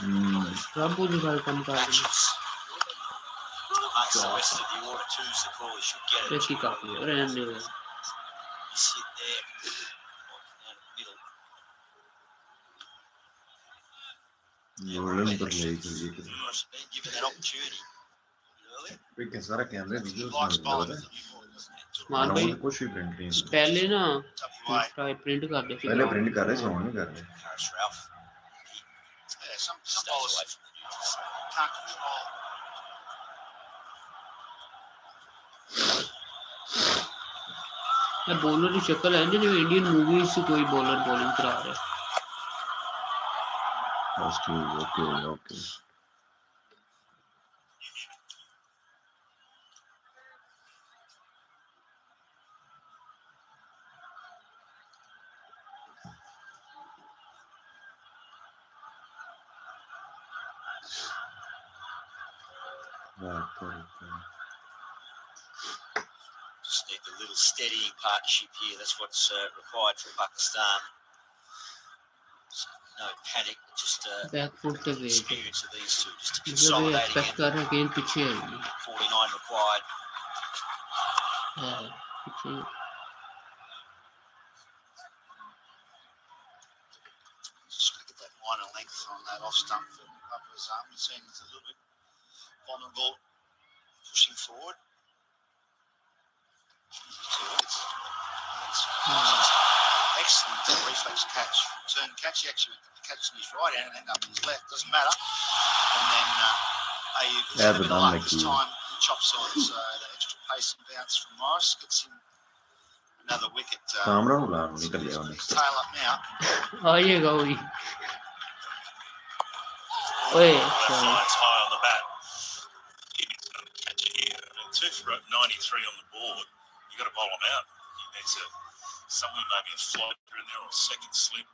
Speaker 8: ਹੂੰ
Speaker 7: ਰੱਬ ਉਹਦੇ ਨਾਲ ਕੰਮ ਕਰ ਦਿੰਦਾ
Speaker 1: Matches amongst the rest of the order twos, the call should get it.
Speaker 7: ਤੇ ਕੀ ਕਾਫੀ ਰਹਿਣ ਦੇ
Speaker 1: You sit there, down the middle.
Speaker 8: Golden ਪਰ ਲਈ ਜੀ
Speaker 1: Morris been given that opportunity earlier.
Speaker 8: ਵੀ ਕਿਸ ਤਰ੍ਹਾਂ ਕੈਮਰੇ ਦੀ
Speaker 3: He
Speaker 8: ਉਸ
Speaker 3: likes
Speaker 8: ਨਾਲ
Speaker 3: bowling
Speaker 8: ਲੱਗਦਾ
Speaker 3: with the new ball, doesn't he?
Speaker 7: ਸਮਾਨ ਭਾਈ
Speaker 8: ਕੁਝ ਵੀ ਪ੍ਰਿੰਟ ਨਹੀਂ
Speaker 7: ਪਹਿਲੇ ਨਾ
Speaker 3: WA.
Speaker 7: ਪ੍ਰਿੰਟ ਕਰਦੇ ਸੀ
Speaker 8: ਪਹਿਲੇ ਪ੍ਰਿੰਟ ਕਰ ਰਹੇ ਸੀ ਹੁਣ ਨਹੀਂ ਕਰ ਰਹੇ
Speaker 1: Harris Ralph.
Speaker 3: Yeah, some
Speaker 1: Stays
Speaker 3: bowlers
Speaker 1: away from the neutrals.
Speaker 3: can't control.
Speaker 7: ਇਹ ਬੋਲਰ ਦੀ ਸ਼ਕਲ ਹੈ ਜਿਵੇਂ ਇੰਡੀਅਨ ਮੂਵੀਜ਼ 'ਚ ਕੋਈ ਬੋਲਰ ਬੋਲਿੰਗ ਕਰਾ ਰਿਹਾ
Speaker 8: first okay okay
Speaker 1: Just need a little steadying partnership here. That's what's required from Pakistan. So no panic, just
Speaker 7: back foot ਤੇ ਵੇਚ
Speaker 1: experience of these two. Just to
Speaker 7: ਮਤਲਬ ਇਹ
Speaker 1: consolidate
Speaker 7: expect
Speaker 1: again.
Speaker 7: ਕਰ ਰਿਹਾ game ਪਿੱਛੇ ਆਏਗੀ
Speaker 1: 49 required.
Speaker 7: ਪਿੱਛੇ
Speaker 3: Just look at that minor length on that off stump for Papa's arm. It seems a little bit vulnerable, pushing forward. Excellent reflex catch, turn catch. He actually catch in his right hand and end up in his left. Doesn't matter. And then Ayub gets a bit of luck this time. He chops on so the extra pace and bounce from Morris gets him another wicket.
Speaker 8: Kamra ਨੂੰ ਲਾਣ ਨਿਕਲ ਗਿਆ ਉਹਨੇ
Speaker 3: His tail up now.
Speaker 7: ਆਏਗਾ ਉਹੀ ਓਏ
Speaker 9: Left line's high on the bat. He's going to catch it here. And 2 for 93 on the board. You've got to bowl him out. He needs somewhere maybe a floater in there or a second slip.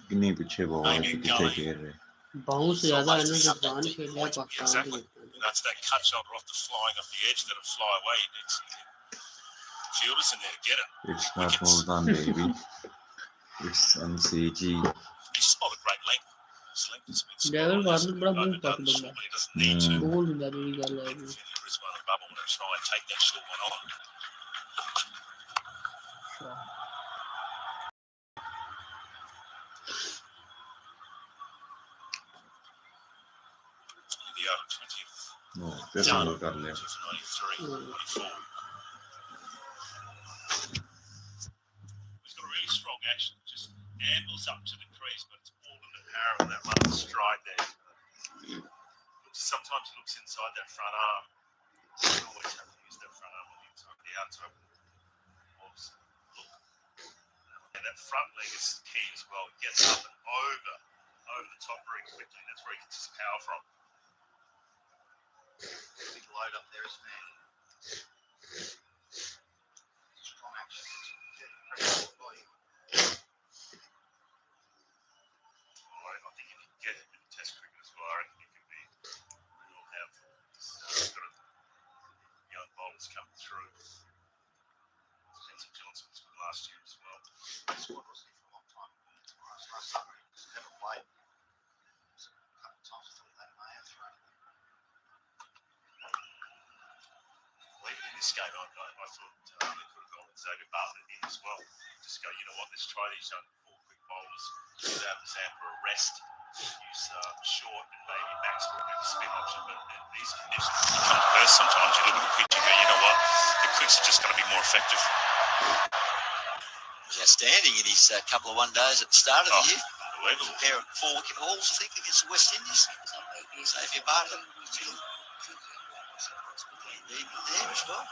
Speaker 8: ਕਿੰਨੀ ਪਿੱਛੇ ਬਾਲ ਹੈ ਕਿੱਥੇ ਖੇਡ ਰਹੇ
Speaker 7: ਬਹੁਤ ਜ਼ਿਆਦਾ ਇਹਨਾਂ ਦੇ ਪ੍ਰਾਣ ਖੇਡਿਆ ਪਾਕਿਸਤਾਨ ਦੇ
Speaker 9: And that's that cut shot off the flying off the edge that'll fly away. He needs fielders in there to get it.
Speaker 8: It's not all done baby it's MCG
Speaker 9: He's just got a great length. His length has been
Speaker 7: devil
Speaker 9: spot on.
Speaker 7: ਵਾਰਨ ਬੜਾ ਮੂੰਹ
Speaker 9: He's
Speaker 7: ਪੱਕ
Speaker 9: done
Speaker 7: ਬੰਦਾ
Speaker 9: short, but he doesn't need to.
Speaker 7: ਬੋਲ ਹੁੰਦਾ ਜਿਹੜੀ ਗੱਲ ਹੈ
Speaker 9: Bend the wrist on the bubble and try and take that short one on. The over 20th.
Speaker 8: ਨੋ ਫਿਰ ਸਾਲ ਕਰ ਲਿਆ
Speaker 9: 93, 94. He's got a really strong action. Just ambles up to the crease, but it's all in the power of that one stride there. Sometimes he looks inside that front arm. You always have to use that front arm on the inside, the outside. And that front leg is key as well. It gets up and over the top very quickly. That's where he gets his power from.
Speaker 3: Big load up there, isn't there? Strong action. Body.
Speaker 9: I think if you get him in Test cricket as well, I reckon he could be. We'll have got a young bowlers coming through. Spencer Johnson was good last year as well.
Speaker 3: Squad wasn't here for a long time. Last summer, he never played. So a couple of times I thought they may have thrown him.
Speaker 9: In this game, I thought they could have gone with Xavier Bartlett in as well. Just go, you know what, let's try these young 4 quick bowlers without the Zampa a rest. Use short and maybe Maxwell with a spin option. But these conditions become worse sometimes. You look at the pitch and go, you know what, the quicks are just going to be more effective.
Speaker 1: Was outstanding in his couple of one days at the start of the year.
Speaker 9: Unbelievable.
Speaker 1: A pair of 4 wicket hauls, I think, against the West Indies. Xavier Bartlett, middle. Even there as well.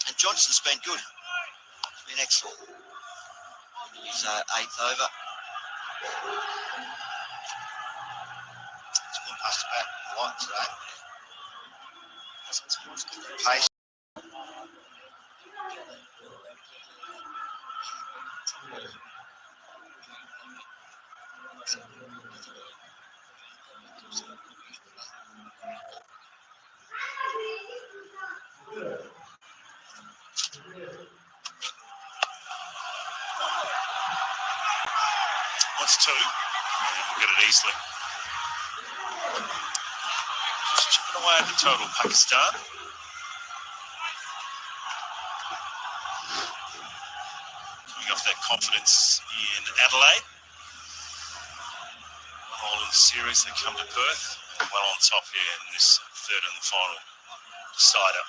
Speaker 1: And Johnson's been good. He's been excellent. He's 8th over.
Speaker 3: It's gone past the bat a lot today. Pace.
Speaker 9: What's two? And we'll get it easily. Just chipping away at the total, Pakistan. Coming off their confidence in Adelaide. 1 all in the series, they come to Perth. Well on top here in this third and the final decider.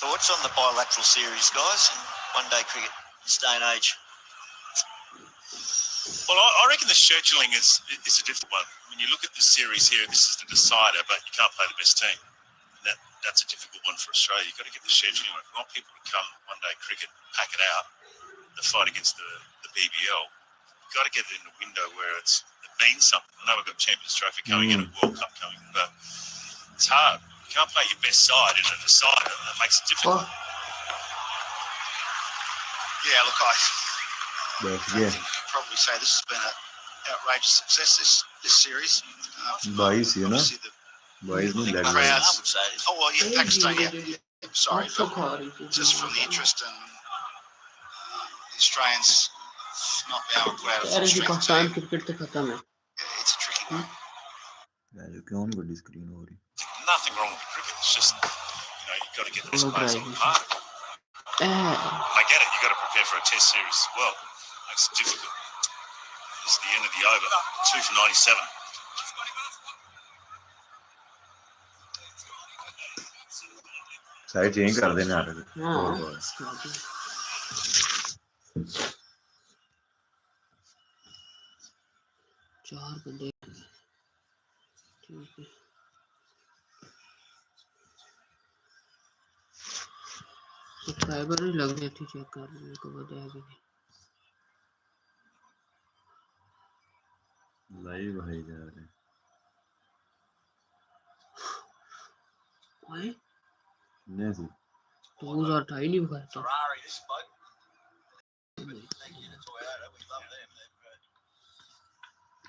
Speaker 1: Thoughts on the bilateral series, guys? One-day cricket, this day and age.
Speaker 9: Well, I reckon the scheduling is a different one. When you look at the series here, this is the decider, but you can't play the best team. And that's a difficult one for Australia. You've got to get the scheduling right. If you want people to come one-day cricket, pack it out, the fight against the BBL, you've got to get it in a window where it means something. I know we've got Champions Trophy coming in, a World Cup coming, but it's hard. You can't play your best side in a decider. That makes it difficult.
Speaker 3: Yeah, look, I
Speaker 8: Yeah.
Speaker 3: think you could probably say this has been an outrageous success, this series.
Speaker 8: 22, you know?
Speaker 3: Obviously the
Speaker 8: 22 नहीं
Speaker 3: crowds.
Speaker 1: I would say it is.
Speaker 3: Oh, well, yeah, Pakistan, yeah. Sorry,
Speaker 7: so
Speaker 3: but
Speaker 7: hard.
Speaker 3: just from the interest and the Australians not being able to put out a full
Speaker 7: यार ये
Speaker 3: strength
Speaker 7: Pakistan
Speaker 3: team,
Speaker 7: cricket तो खत्म है.
Speaker 3: it's a tricky one.
Speaker 8: यार क्यों नहीं बड़ी screen हो रही?
Speaker 9: Nothing wrong with cricket. It's just, you've got to get the best
Speaker 7: Oh,
Speaker 9: players
Speaker 7: right.
Speaker 9: on the park. I get it. You've got to prepare for a test series as well. Makes it difficult. It's the end of the over. 2 for 97.
Speaker 8: Side change कर देना यार.
Speaker 7: चार बंदे ठीक है. Subscriber नहीं लग रहे थे, चेक कर लेने को बताया कि नहीं.
Speaker 8: लाइव है जा रहे.
Speaker 7: आए
Speaker 8: नहीं सर.
Speaker 7: 2028 नहीं बखाता.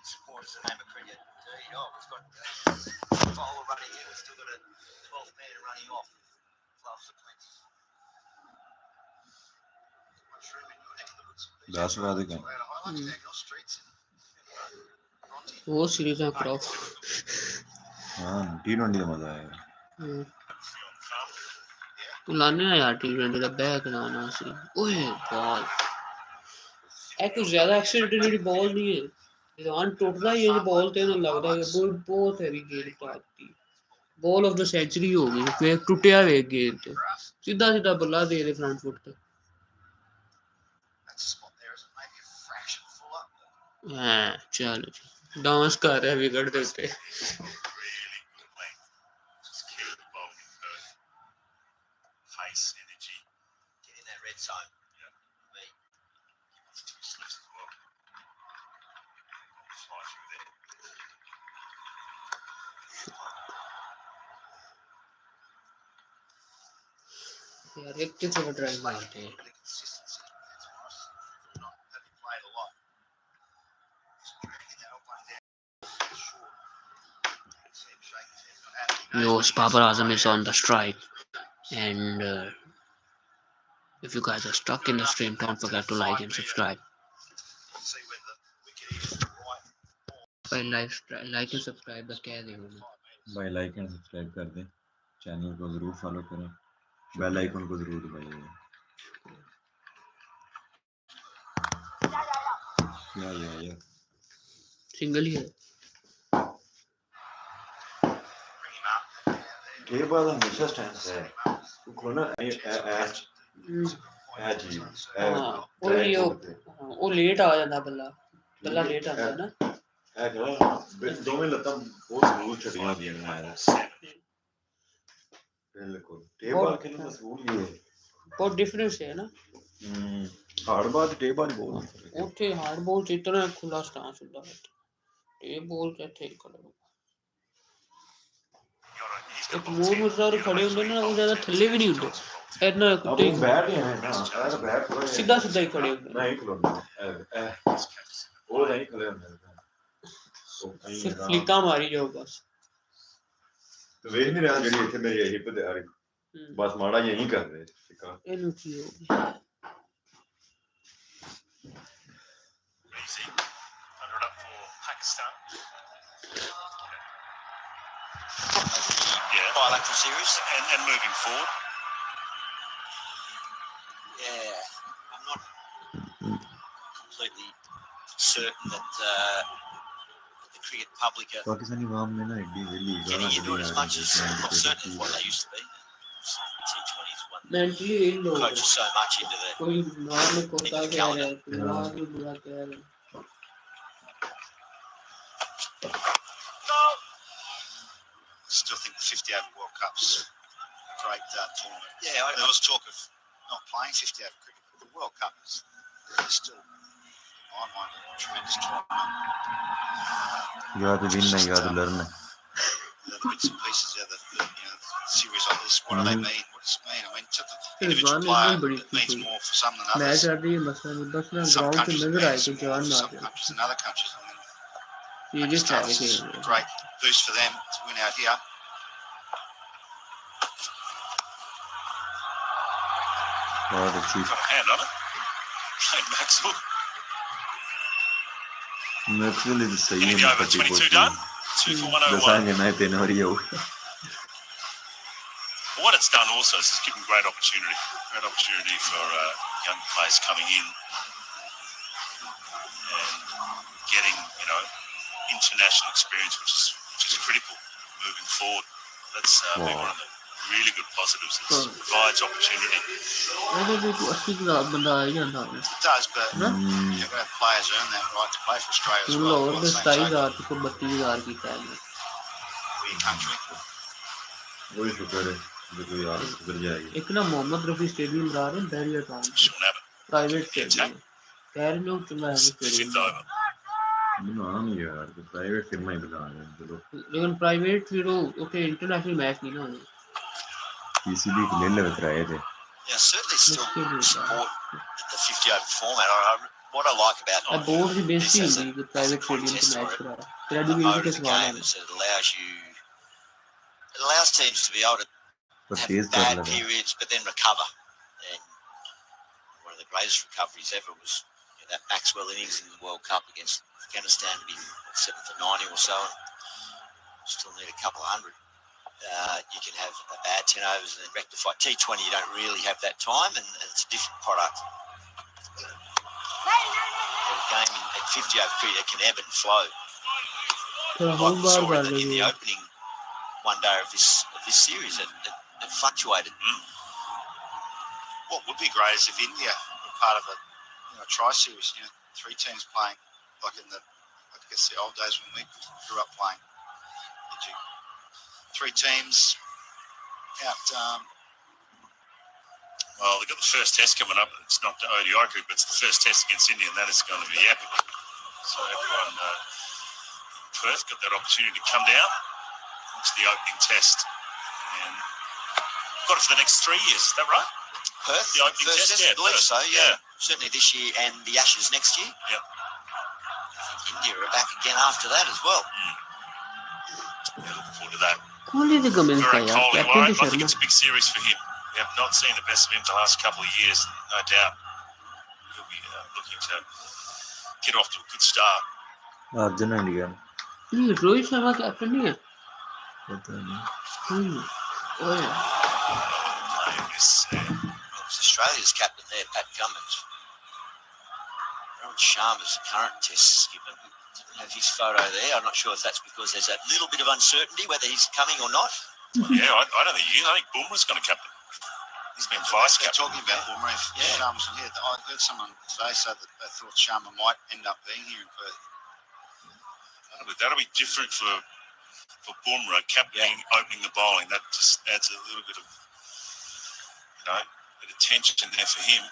Speaker 1: Supporters the name of cricket. It's got a bowler running in. We've still got a 12th man running off. Loves the plenty.
Speaker 8: 10 बजे का.
Speaker 7: वो सीरीज है कराओ.
Speaker 8: हाँ T20 का मजा आएगा.
Speaker 7: तू लाने ना यार T20 का बैक लाना सी. ओए बॉल एक कुछ ज्यादा एक्सीडेंटली बॉल नहीं है. ध्यान टूटता ही है बॉल ते ना लगता है वो बहुत हैवी गेंद पाती. बॉल ऑफ द सेंचुरी हो गई. फिर टूटिया वे गेंद ते सीधा सीधा बल्ला दे दे फ्रंट फुट पे. हाँ चलो डांस कर रहा है विकेट दे उत्ते.
Speaker 9: Pace, energy.
Speaker 1: Get in that red zone.
Speaker 9: Slips as well. Fly through there.
Speaker 7: यार एक किस तरह ड्राइव मारते हैं. Yours, Babar Azam is on the strike, and if you guys are stuck in the stream, don't forget to like and subscribe. By like and subscribe बस कह दे बोलो.
Speaker 8: भाई लाइक एंड सब्सक्राइब कर दें. चैनल को जरूर फॉलो करें. Bell icon को जरूर दबाइए. या
Speaker 7: सिंगल ही है.
Speaker 8: ये बात हमेशा स्टैंड है. को ना जी
Speaker 7: वो लेट आ जाता बल्ला लेट आता है ना.
Speaker 8: दोवें लत्तां बहुत जरूर छड़ियां दियां ने. बिल्कुल टेबल के लिए मशहूर ये है.
Speaker 7: बहुत डिफरेंस है ना.
Speaker 8: हार्ड बात टेबल बहुत
Speaker 7: ओके हार्ड बॉल इतना खुला स्टांस होता है. टेप बॉल कैसे करो. एक मूव मुद्रा और खड़े होंगे ना वो ज्यादा थल्ले भी नहीं होते. इतना
Speaker 8: अब
Speaker 7: कुत्ते
Speaker 8: वो बैठ ही है ना ऐसा बैठ थोड़ा
Speaker 7: सीधा सीधा ही खड़े होंगे
Speaker 8: नहीं खलोना वो नहीं खले होंगे तो कहीं
Speaker 7: सिर्फ
Speaker 8: आराम
Speaker 7: फ्लिका मारी जाओ बस
Speaker 8: तो ਵੇਖ ਨਹੀਂ ਰਿਹਾ ਜਿਹੜੀ ਇੱਥੇ ਮੇਰੀ ਹਿੱਪ ਤੇ ਆ ਰਹੀ ਬਸ ਮਾੜਾ ਯਹੀਂ ਕਰ ਰਹੇ ਸਿੱਕਾ
Speaker 7: ਇਹਨੂੰ ਕੀ ਹੋ ਗਿਆ
Speaker 9: Easy. Under it up for Pakistan. Yeah.
Speaker 1: Bilateral series.
Speaker 9: And moving forward.
Speaker 1: Yeah, I'm not completely certain that the cricket public are
Speaker 8: Pakistani वाम में ना एडी वेली
Speaker 1: getting into it as much as not certain as what they used to be. T20's one
Speaker 7: mentally in लोग
Speaker 1: coaches so much into the
Speaker 7: कोई नाम में कोता कह रहा है कोई नाम में बुरा कह रहा है
Speaker 3: Still think the 50 over World Cup's a great tournament.
Speaker 1: yeah.
Speaker 3: There was talk of not playing 50 over cricket, but the World Cup is still, in my mind, a tremendous tournament.
Speaker 8: याद विन नहीं याद learn
Speaker 3: The bits and pieces there, the series like this, what do they mean? What does it mean? I mean, to the individual player, it means more for some than
Speaker 7: match
Speaker 3: others.
Speaker 7: आ रही है मसला नहीं बस ना
Speaker 3: Some
Speaker 7: ground पे
Speaker 3: countries it
Speaker 7: नजर आए
Speaker 3: means
Speaker 7: तो
Speaker 3: more
Speaker 7: जान
Speaker 3: for
Speaker 7: ना आ
Speaker 3: some countries than other countries. I mean,
Speaker 7: ये जिस तरह
Speaker 3: Pakistan's
Speaker 7: के
Speaker 3: is a great boost for them to win out here.
Speaker 8: बहुत अच्छी
Speaker 9: Got a hand on it. Played Maxwell.
Speaker 8: Maxwell is सही
Speaker 9: Hitting
Speaker 8: है
Speaker 9: over 22 done. 2 for 101.
Speaker 8: दसांगे ना तेन और ये
Speaker 9: What it's done also is it's given great opportunity for young players coming in and getting, international experience, which is critical moving forward. That's been one of the really good positives. It provides opportunity.
Speaker 7: ऐसे भी तो अच्छी तरह बंदा आ ही जाता है
Speaker 3: It does, but you've got to have players earn that right to play for Australia as
Speaker 7: तुम
Speaker 3: well.
Speaker 7: लोग
Speaker 3: By
Speaker 7: तो
Speaker 3: the same
Speaker 7: 27,000
Speaker 3: token,
Speaker 7: को 32,000 की फैन है
Speaker 3: for your country.
Speaker 8: वही शुक्र है जो कोई यार सुधर जाएगी
Speaker 7: एक ना मोहम्मद रफी स्टेडियम बना रहे हैं barrier town
Speaker 9: Sean Abbott,
Speaker 7: private
Speaker 9: the
Speaker 7: stadium
Speaker 9: attack.
Speaker 7: कह रहे लोग चला है
Speaker 9: Fifth
Speaker 7: स्टेडियम
Speaker 9: over.
Speaker 8: बना नहीं यार तो प्राइवेट फिल्म ही बना रहे हैं चलो
Speaker 7: लेकिन प्राइवेट फिर ओके इंटरनेशनल मैच नहीं ना होने
Speaker 8: पीसीबी के ले ले कराए थे
Speaker 1: Yeah, certainly still
Speaker 7: मुश्किल
Speaker 1: support the 50 over format. What I like about
Speaker 7: है बोर्ड की बेइज्जती
Speaker 1: this
Speaker 7: होगी कि
Speaker 1: as
Speaker 7: private
Speaker 1: a
Speaker 7: stadium
Speaker 1: contest
Speaker 7: पे
Speaker 1: or
Speaker 7: मैच
Speaker 1: a
Speaker 7: करा रहा है
Speaker 1: mode
Speaker 7: क्रेडिबिलिटी
Speaker 1: of
Speaker 7: के
Speaker 1: the
Speaker 7: सवाल
Speaker 1: game
Speaker 7: है
Speaker 1: is that it allows teams to be able to
Speaker 8: पर
Speaker 1: have
Speaker 8: तेज कर
Speaker 1: bad
Speaker 8: लगा
Speaker 1: periods but then recover. And one of the greatest recoveries ever was that Maxwell innings in the World Cup against Afghanistan to be 7 for 90 or so. And still need a couple of hundred. You can have a bad 10 overs and then rectify. T20 you don't really have that time and it's a different product. The game at 50 over cricket can ebb and flow.
Speaker 7: थोड़ा
Speaker 1: Like
Speaker 7: हम
Speaker 1: we
Speaker 7: bar
Speaker 1: saw
Speaker 7: bar
Speaker 1: in
Speaker 7: लगी
Speaker 1: the opening one day of this series, it fluctuated.
Speaker 3: What would be great is if India were part of a tri series, 3 teams playing like in the old days when we grew up playing. 3 teams out.
Speaker 9: Well, they've got the first test coming up. It's not the ODI group, but it's the first test against India, and that is going to be epic. So everyone in Perth got that opportunity to come down. It's the opening test. And got it for the next 3 years, is that right?
Speaker 1: Perth,
Speaker 9: The opening
Speaker 1: first
Speaker 9: test,
Speaker 1: I
Speaker 9: yeah,
Speaker 1: believe
Speaker 9: Perth,
Speaker 1: so, yeah.
Speaker 9: yeah.
Speaker 1: Certainly this year and the Ashes next year.
Speaker 9: Yep.
Speaker 1: India are back again after that as well.
Speaker 9: Yeah, looking forward to that.
Speaker 7: Kohli ने comment
Speaker 9: Virat
Speaker 7: किया
Speaker 9: Kohli,
Speaker 7: captain
Speaker 9: I
Speaker 7: तो
Speaker 9: think
Speaker 7: Sharma
Speaker 9: it's a big series for him. We have not seen the best of him the last couple of years, no doubt. He'll be looking to get off to a good start.
Speaker 8: Arjun India
Speaker 7: नहीं Rohit Sharma captain नहीं है
Speaker 8: पता नहीं
Speaker 7: ओए
Speaker 9: Playing this,
Speaker 1: Well, it's Australia's captain there, Pat Cummins. Rohit Sharma's the current test skipper. Didn't have his photo there. I'm not sure if that's because there's that little bit of uncertainty whether he's coming or not.
Speaker 9: yeah, I don't think I think Bumrah's going to captain. He's been vice
Speaker 3: They're
Speaker 9: captain.
Speaker 3: talking about Bumrah. If
Speaker 1: Yeah.
Speaker 3: Sharma's here. I heard someone today say that they thought Sharma might end up being here in Perth.
Speaker 9: That'll be different for Bumrah captaining, opening the bowling. That just adds a little bit of bit of tension there for him.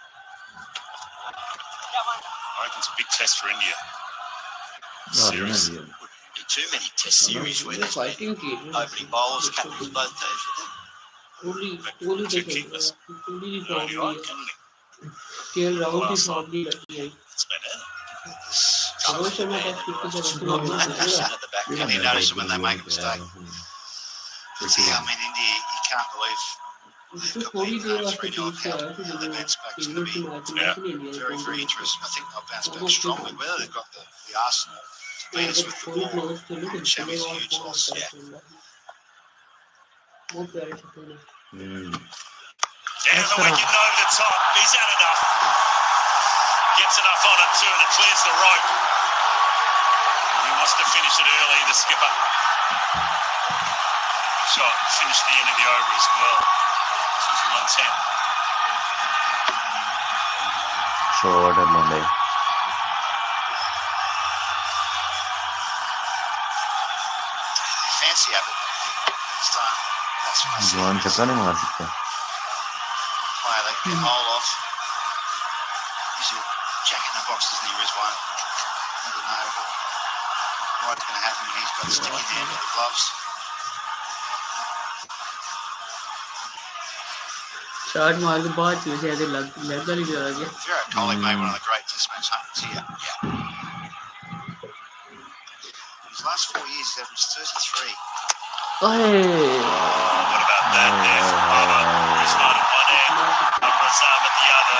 Speaker 9: I reckon it's a big test for India.
Speaker 8: Arjun
Speaker 9: Series.
Speaker 8: India
Speaker 1: Be too many test series where there's been
Speaker 7: fighting की
Speaker 1: opening bowlers, captains both teams.
Speaker 7: Kohli
Speaker 9: but
Speaker 7: Kohli
Speaker 9: two
Speaker 7: तो खेल रहा
Speaker 9: keepers.
Speaker 7: है कोहली की
Speaker 9: Early
Speaker 7: form
Speaker 9: on,
Speaker 7: नहीं
Speaker 9: couldn't he?
Speaker 7: है KL Rahul की form नहीं लगती है
Speaker 9: It's been it.
Speaker 7: Rohit Sharma test cricket से वैसे
Speaker 1: Well,
Speaker 7: नहीं
Speaker 1: Anderson
Speaker 7: है
Speaker 1: at the back.
Speaker 3: You only notice it when they make a mistake. See, I mean, India, you can't believe
Speaker 7: उसको
Speaker 3: they've got
Speaker 7: थोड़ी
Speaker 3: beaten
Speaker 7: देर
Speaker 3: 3-0
Speaker 7: वास्ते
Speaker 3: up
Speaker 7: पीछे
Speaker 3: how
Speaker 7: आया था
Speaker 3: they bounced back. It's going to be
Speaker 7: match में
Speaker 9: Yeah.
Speaker 7: नहीं लिया
Speaker 3: very, very interesting. I think they'll bounce back strongly. Whether they've got the arsenal to beat us with the
Speaker 7: थोड़ी
Speaker 3: ball,
Speaker 7: close थे लेकिन
Speaker 3: Shammy's a huge loss.
Speaker 7: बहुत प्यारे छक्के ने
Speaker 9: Down the wicket and over the top. He's had enough. Gets enough on it too, and it clears the rope. He wants to finish it early, the skipper. Shot, finished the end of the over as well. Since 110.
Speaker 8: Short and Monday.
Speaker 3: Fancy habit. That's what I see.
Speaker 8: Juan छक्का नहीं मार सकता.
Speaker 3: Player they get hold of. He's a jack in the box, isn't he, Rizwan? Never know what's going to happen when he's got a sticky hand with the gloves.
Speaker 7: Shot मार के बहुत चूसे ऐसे लग वाली जगह गया
Speaker 3: Virat Kohli made one of the great test match hundreds here. His last 4 years, he's averaged 33.
Speaker 7: ओए
Speaker 9: What about that there from Baba? Rizwan at one end, Razam at the other.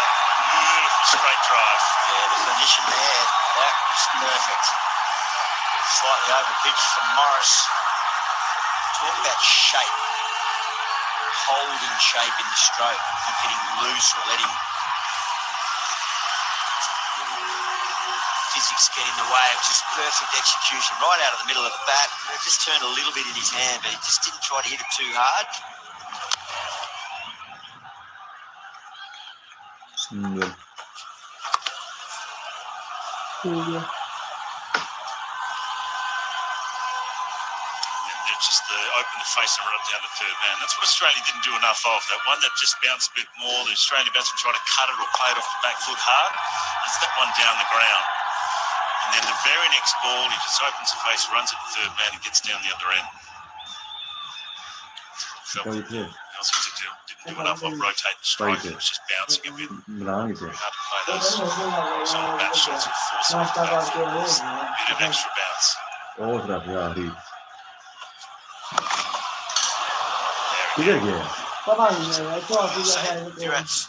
Speaker 9: Beautiful straight drive.
Speaker 1: Yeah, the finition there, that was perfect. Slightly over pitch from Morris. Talk about shape. Holding shape in the stroke, not getting loose or letting physics get in the way. It was just perfect execution right out of the middle of the bat. It just turned a little bit in his hand, but he just didn't try to hit it too hard.
Speaker 8: Single.
Speaker 7: हो गया
Speaker 9: And they're just open the face and run it down the third man. That's what Australia didn't do enough of. That one that just bounced a bit more. The Australian batsman tried to cut it or play it off the back foot hard. It's that one down the ground. And then the very next ball, he just opens the face, runs at the third man and gets down the other end. Felt
Speaker 8: Right here.
Speaker 9: Aussies didn't do enough of rotating the strike.
Speaker 8: Right
Speaker 9: It was just bouncing a bit.
Speaker 8: Milan is
Speaker 9: Very hard to play those sort of bat shots with force off the back foot. There's a bit of extra bounce.
Speaker 8: Oh, that's yeah.
Speaker 9: There
Speaker 8: किधर
Speaker 9: again.
Speaker 8: गया?
Speaker 1: Virat's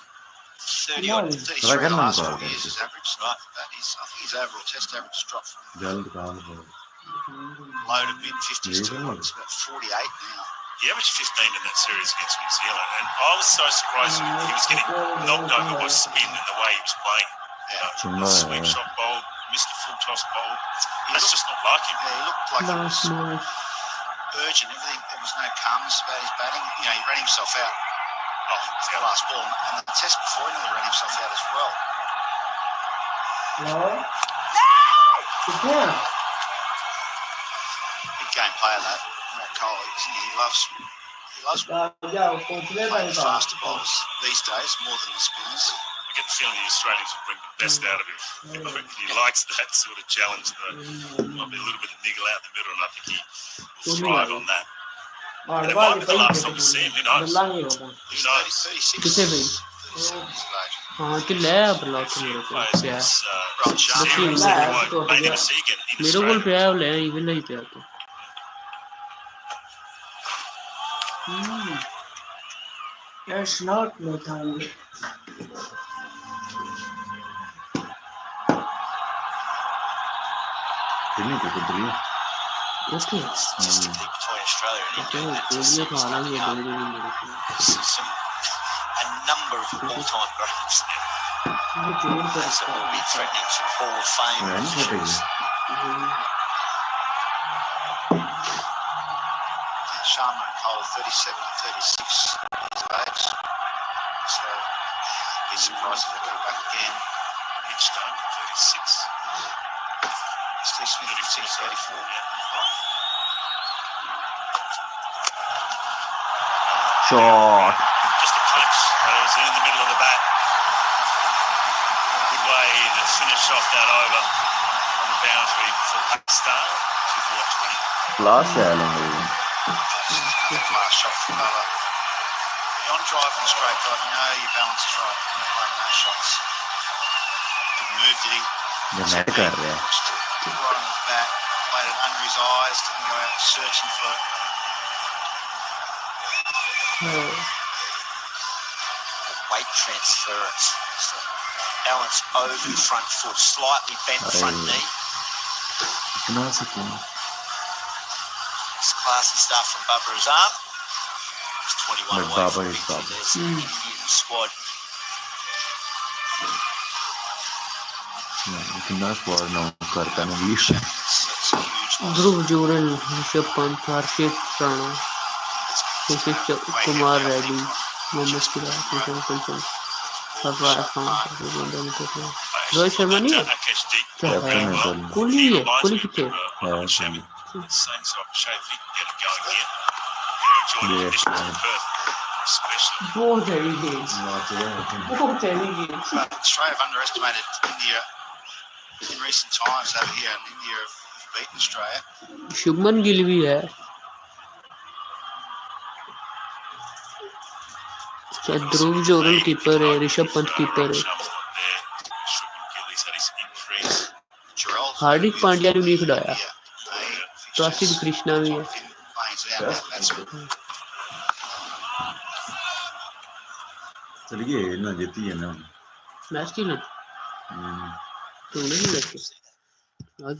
Speaker 1: 30 odd.
Speaker 3: 33 in the last 4
Speaker 8: Okay.
Speaker 3: years is average. Right. I think his overall test average has dropped from
Speaker 8: जल्द काम हो.
Speaker 3: low to mid 50s to it's about 48 now.
Speaker 9: He averaged 15 in that series against New Zealand, and I was so surprised he was getting knocked over by spin and the way he was playing.
Speaker 3: Yeah.
Speaker 9: Sweep shot bowled, missed a full toss bowled. That's just not like him.
Speaker 3: Yeah, he looked like he was
Speaker 7: nice
Speaker 3: urgent. Everything. There was no calmness about his batting. You know, he ran himself out.
Speaker 9: Oh,
Speaker 3: For the last ball, and the test before he nearly ran himself out as well. Big game player, that Virat Kohli. Isn't he? He loves playing the faster bowlers these days more than the spinners.
Speaker 9: I get the feeling the Australians will bring the best out of him. I reckon he likes that sort of challenge. Might be a little bit of niggle out in the middle, and I think he will thrive on that. And it might be the last time we see him. Who knows?
Speaker 7: गल्ला नहीं होगा
Speaker 9: Who knows?
Speaker 3: 36.
Speaker 7: किसे भाई
Speaker 3: 37 years of age.
Speaker 7: हाँ कि ले block
Speaker 9: Few
Speaker 7: मेरे को
Speaker 9: players
Speaker 7: क्या
Speaker 9: is,
Speaker 3: Rob Sharma.
Speaker 9: series that we won't may never see again in
Speaker 7: मेरे को
Speaker 9: Australia.
Speaker 7: पे ले इवन नहीं पे तो
Speaker 10: That's not no time.
Speaker 8: कितनी तो कुदरी.
Speaker 7: Okay
Speaker 1: Statistically between Australia and
Speaker 7: तो
Speaker 1: India, that
Speaker 7: कोहली
Speaker 1: seems
Speaker 7: का हालांकि
Speaker 1: nothing
Speaker 7: ये
Speaker 1: up.
Speaker 7: दो दिन मेरे को
Speaker 1: There's a number of all-time greats
Speaker 7: ये जोड़ कर
Speaker 1: that will be threatening some Hall of Fame
Speaker 8: नहीं
Speaker 1: positions.
Speaker 3: Sharma and Kohli, 37 and 36 years of age. So, I'd be surprised if they come back again.
Speaker 9: Mitch Stone, 36.
Speaker 3: Steve Smith, 34.
Speaker 8: Short.
Speaker 9: Just a punch. It was in the middle of the bat. Good way to finish off that over on the boundary for Pakistan. 2 for 120.
Speaker 8: Class है लंबी.
Speaker 3: Class shot from Baba. on drive and straight drive, you know your balance is right when you're playing those shots. Didn't move, did he?
Speaker 8: ये net कर रहा है
Speaker 3: Pushed it right on the back, played it under his eyes, didn't go out searching for
Speaker 1: weight transference. So balance over the front foot, slightly bent front knee.
Speaker 8: इतना सकूं
Speaker 1: It's classy stuff from Bubba Azam. It's 21
Speaker 8: But
Speaker 1: away
Speaker 8: Bubba
Speaker 1: from
Speaker 8: is
Speaker 1: victory.
Speaker 8: Bubba.
Speaker 1: There's the Indian squad.
Speaker 8: इतना squad ना करता ना wish
Speaker 1: It's a huge loss.
Speaker 7: ध्रुव जुरल, ऋषभ पंत, हर्षित राणा, यशस्वी कुमार रेड्डी, मोहम्मद सिराज, किशन कंचन, सरफराज खान, रोहित शर्मा नहीं है? क्या है? कोहली है? कोहली कितने?
Speaker 9: Same sort of shape, he can get it going again.
Speaker 8: Yeah.
Speaker 7: बहुत heavy games. बहुत heavy games.
Speaker 3: But Australia have underestimated India in recent times over here, and India have beaten Australia.
Speaker 7: Shubman Gill भी है. ध्रुव जुरल कीपर है, Rishabh Pant keeper है. हार्दिक पांड्या ने नहीं खिलाया. प्रसिद्ध कृष्णा भी है.
Speaker 8: चलिए ना जीती है ना
Speaker 7: मैच की लग तो नहीं लगती. आज